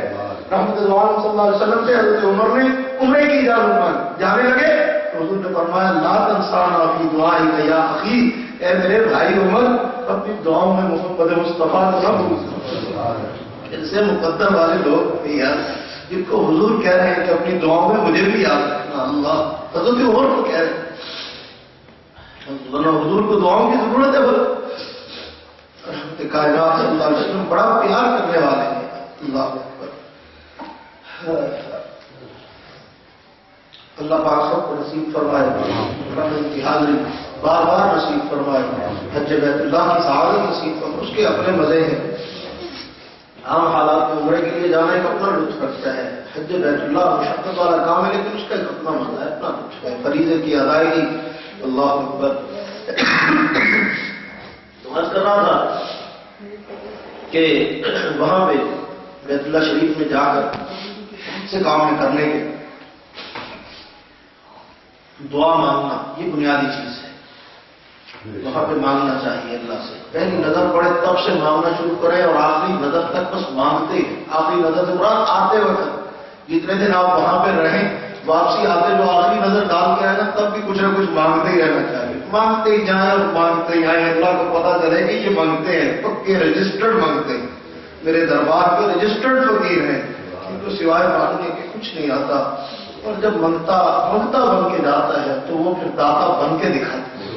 رحمت اللہ صلی اللہ علیہ وسلم سے حضرت عمر نے عمرے کی اجازت مانگی، جانے لگے تو حضور نے فرمایا لا تنسانا فی دعائک یا اخی، اے میرے بھائی عمر اپنی دعاؤں میں محمد مصطفیٰ کو نہ بھول۔ ان سے مقدر والے لوگ یار جن کو حضور کہہ رہے ہیں کہ اپنی دعاؤں میں مجھے بھی یاد رکھنا، اللہ حضرت عمر کو کہہ رہے ہیں، حضور کو دعاؤں کی ضرورت ہے۔ بولو رحمت کائنات اللہ علیہ وسلم بڑا پیار کرنے والے ہیں، اللہ اکبر۔ اللہ پاک سب کو نصیب فرمائے، رحمت کی حاضری بار بار نصیب فرمائے، حج بیت اللہ کی سعادت نصیب فرمائے۔ اس کے اپنے مزے ہیں، عام حالات میں عمرے کے لیے جانا ایک اپنا لطف رکھتا ہے، حج بیت اللہ مشقت والا کام ہے، لیکن اس کا ایک اپنا مزہ ہے، اپنا لطف ہے، فریضے کی ادائیگی۔ اللہ اکبر۔ تو عرض کر رہا تھا کہ وہاں پہ بیت اللہ شریف میں جا کر سے کام کرنے کے دعا مانگنا یہ بنیادی چیز ہے۔ وہاں پہ مانگنا چاہیے اللہ سے. پہلی نظر پڑے تب سے مانگنا شروع کریں اور آخری نظر تک بس مانگتے ہیں. آخری نظر سے مراد آتے وقت جتنے دن آپ وہاں پہ رہیں واپسی آتے جو آخری نظر ڈال کے آئے نا تب بھی کچھ نہ کچھ مانگتے ہی رہنا چاہیے. مانگتے ہی جائیں اور مانگتے ہی آئیں. اللہ کو پتا چلے کہ یہ مانگتے ہیں پکے رجسٹرڈ مانگتے ہیں. میرے دربار کے رجسٹرڈ فقیر ہیں ان کو سوائے مانگنے کے کچھ نہیں آتا. اور جب منگتا بن کے جاتا ہے تو وہ پھر داتا بن کے دکھاتا ہے,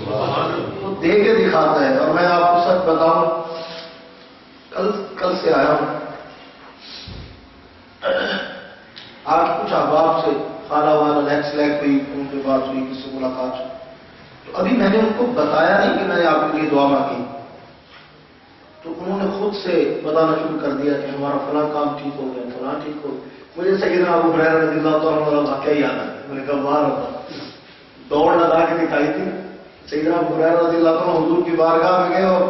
وہ دے کے دکھاتا ہے. اور میں آپ کو سچ بتاؤں کل سے آیا ہوں, آج کچھ احباب سے خالہ والا لیکس لیک ہوئی, ان کے بات ہوئی, کسی سے ملاقات ہوئی. تو ابھی میں نے ان کو بتایا نہیں کہ میں نے آپ کے لیے دعا مانگی, تو انہوں نے خود سے بتانا شروع کر دیا کہ ہمارا فلاں کام ٹھیک ہو گیا, فلاں ٹھیک ہو. مجھے سیدنا ابو ہریرہ رضی اللہ تعالیٰ عنہ واقعہ یاد آیا. میں نے کہا واہ رہا, دوڑ لگا کے دکھائی تھی. سیدنا ابو ہریرہ رضی اللہ تعالیٰ حضور کی بارگاہ میں گئے اور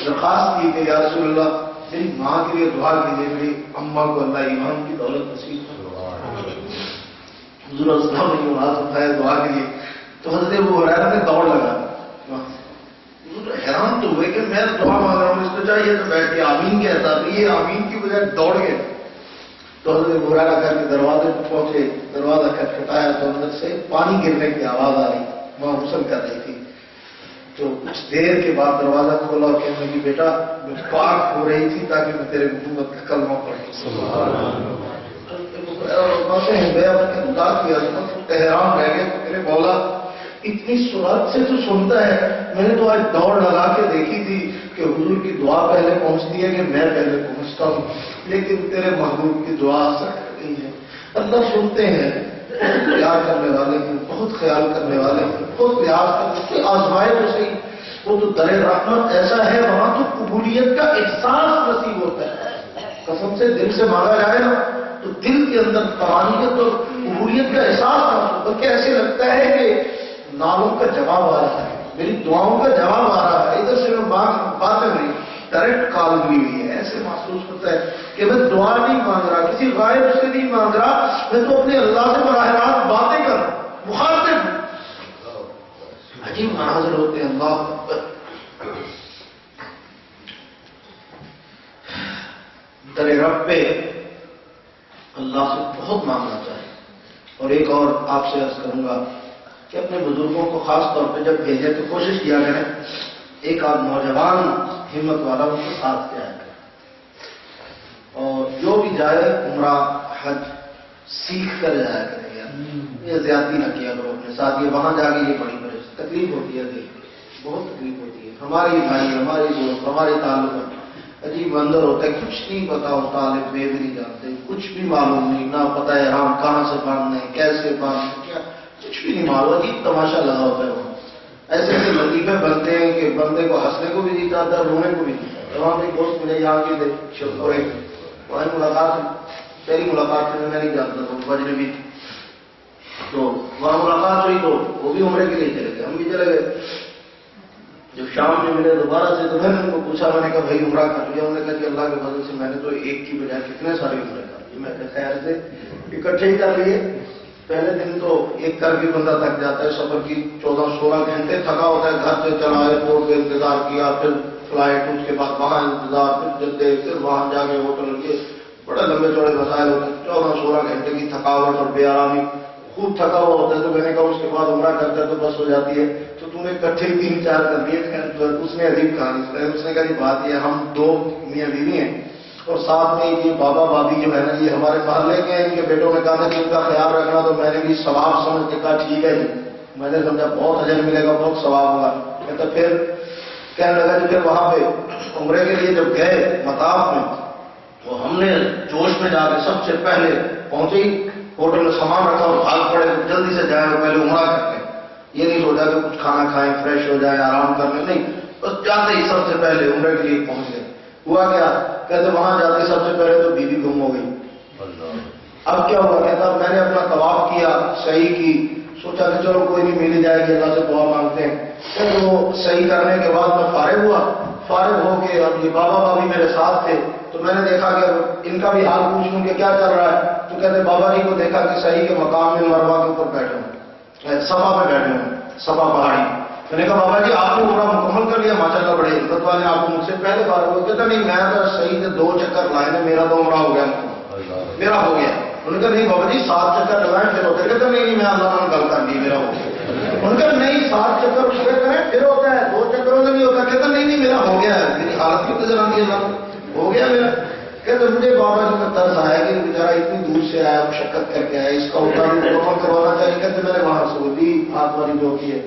درخواست کی کہ یا رسول اللہ میری ماں کے لیے دعا کیجیے, میری اماں کو اللہ ایمان کی دولت نصیب کرے. حضور صلی اللہ علیہ وسلم اٹھایا دعا کے لیے. تو حضرت ابو ہریرہ نے دوڑ لگا. حیران تو ہوئے کہ میں دعا مانگ رہا ہوں, اس کو چاہیے تو بیٹھ کے آمین کہتا, تو یہ آمین کی بجائے دوڑ گئے. تو حضرت ابو ہریرہ کر کے دروازے پہ پہنچے, دروازہ کھٹکھٹایا تو اندر سے پانی گرنے کی آواز آ رہی, وہاں غسل کر رہی تھی. تو کچھ دیر کے بعد دروازہ کھولا اور کہنے لگی بیٹا میں پاک ہو رہی تھی تاکہ میں تیرے محمد کا کلمہ پڑھوں. حیران رہ گئے, میرے مولا اتنی سرعت سے تو سنتا ہے. میں نے تو آج دوڑ لگا کے دیکھی تھی کہ حضور کی دعا پہلے پہنچتی ہے کہ میں پہلے پہنچتا ہوں, لیکن تیرے محبوب کی دعا اثر کر گئی ہے. اللہ سنتے ہیں, خیال کرنے والے ہیں, بہت خیال کرنے والے ہیں, بہت پیار کرنے کے آزمائے تو صحیح. وہ تو در رحمت ایسا ہے وہاں تو قبولیت کا احساس نصیب ہوتا ہے. قسم سے دل سے مانگا جائے نا تو دل کے اندر قرآنیت اور قبولیت کا احساس نہ, بلکہ ایسے لگتا ہے کہ نالوں کا جواب آ رہا ہے, میری دعاؤں کا جواب آ رہا ہے. ادھر سے میں باتیں نہیں ڈائریکٹ کال ہوئی ہے. ایسے محسوس ہوتا ہے کہ میں دعا نہیں مانگ رہا, کسی غائب سے نہیں مانگ رہا, میں تو اپنے اللہ سے براہ راست باتیں کر رہا ہوں, مخاطب. عجیب مناظر ہوتے ہیں. اللہ در رب پہ اللہ سے بہت مانگنا چاہیے. اور ایک اور آپ سے عرض کروں گا کہ اپنے بزرگوں کو خاص طور پہ جب بھیجے تو کوشش کیا کریں ایک آدھ نوجوان ہمت والا ان کے ساتھ جایا کرے, اور جو بھی جائے عمرہ حج سیکھ کر جایا کرے. یار یہ زیادتی نہ کیا کرو اپنے ساتھ, یہ وہاں جا کے یہ بڑی بڑی تکلیف ہوتی ہے, بہت تکلیف ہوتی ہے. ہماری بھائی, ہماری دوست, ہمارے تعلق عجیب اندر ہوتا ہے, کچھ نہیں پتا ہوتا, طالب بے بھی نہیں جانتے, کچھ بھی معلوم نہیں, نہ پتا ہے حرام کہاں سے باندھنا ہے, کیسے باندھنا, کیا کچھ بھی نہیں معلوم. عجیب تماشا لگا ہوتا ہے وہاں. ایسے ایسے لطیفے بنتے ہیں کہ بندے کو ہنسنے کو بھی نہیں چاہتا, رونے کو بھی نہیں چاہتا. وہاں بھی دوست مجھے یہاں کی وہاں ملاقات, پہلی ملاقات میں نہیں جانتا تھا, بجنے بھی تو وہاں ملاقات ہوئی تو وہ بھی عمرے کے لیے چلے گئے, ہم بھی چلے گئے. جب شام میں ملے دوبارہ سے تو میں نے ان کو پوچھا, میں نے کہا بھائی عمرہ کر لیا؟ انہوں نے کہا کہ اللہ کے فضل سے میں نے تو ایک کی بجائے کتنے سارے عمرے کر لیے. میں نے خیر سے اکٹھے ہی کر لیے. پہلے دن تو ایک کر بھی بندہ تھک جاتا ہے, سفر کی 14-16 گھنٹے تھکا ہوتا ہے, گھر سے چلا, ایئرپورٹ پہ انتظار کیا, پھر فلائٹ, اس کے بعد وہاں انتظار, پھر جدے, پھر وہاں جا کے ہوٹل کے, بڑے لمبے چوڑے مسائل ہوتے ہیں. 14-16 گھنٹے کی تھکاوٹ اور بے آرامی, خوب تھکا ہوا ہوتا ہے. تو میں نے کہا اس کے بعد عمرہ کرتا ہے تو بس ہو جاتی ہے. تو تم نے اکٹھے 3-4 کر دیے. اس نے عجیب کہانی سنائی. اس نے کہا یہ بات یہ, ہم 2 میاں بیوی ہیں اور ساتھ میں یہ بابا بابی جو ہے نا یہ ہمارے محلے کے ہیں, ان کے بیٹوں نے کہا کہ ان کا خیال رکھنا. تو میں نے بھی ثواب سمجھ کے کہا ٹھیک ہے جی. میں نے سمجھا بہت اجر ملے گا, بہت ثواب ہوگا. تو پھر کہنے لگا کہ پھر وہاں پہ عمرے کے لیے جب گئے مطاف میں, تو ہم نے جوش میں جا کے سب سے پہلے پہنچے ہی ہوٹل میں سامان رکھا اور بھاگ پڑے, جلدی سے جائیں اور پہلے عمرہ کرتے ہیں. یہ نہیں سوچا کہ کچھ کھانا کھائیں, فریش ہو جائیں, آرام کرنے, نہیں, بس جاتے ہی سب سے پہلے عمرے کے لیے پہنچ گئے. ہوا کیا, کہتے وہاں جاتے سب سے پہلے تو بیوی گم ہو گئی. اب کیا ہوا, کہتا میں نے اپنا طواف کیا, صحیح کی, سوچا کہ چلو کوئی نہیں مل جائے گی, اللہ سے دعا مانگتے ہیں. پھر وہ صحیح کرنے کے بعد میں فارغ ہوا. فارغ ہو کے اب یہ بابا بابی میرے ساتھ تھے, تو میں نے دیکھا کہ ان کا بھی حال پوچھ لوں کہ کیا چل رہا ہے. تو کہتے بابا جی کو دیکھا کہ صحیح کے مقام میں مروا کے اوپر بیٹھے ہوں, صفا پہ بیٹھے ہوں, صفا پہاڑی. میں نے کہا بابا جی آپ نے عمرہ مکمل کر لیا؟ ماشاءاللہ بڑے عزت والے، آپ کو مجھ سے پہلے بار ہوا؟ کہتا نہیں میں تو صحیح سے 2 چکر لائے نے، میرا تو عمرہ ہو گیا، میرا ہو گیا۔ انہوں نے کہا نہیں بابا جی 7 چکر لگائیں پھر ہوتا ہے؟ کہتا نہیں میں اللہ نے گل کر دی، میرا ہو گیا۔ انہوں نے کہا نہیں 7 چکر پورے کریں پھر ہوتا ہے، 2 چکروں سے نہیں ہوتا۔ کہتا نہیں میرا ہو گیا ہے، میری حالت کی نظر آتی ہے اللہ ہو گیا میرا۔ کہتے مجھے بابا جی کا طرز آیا کہ بیچارہ اتنی دور سے آیا، مشقت کر کے آیا، اس کا اتنا بھی مکمل کروانا چاہیے۔ کہتے میں نے وہاں رسول دی ہاتھ والی جو کی ہے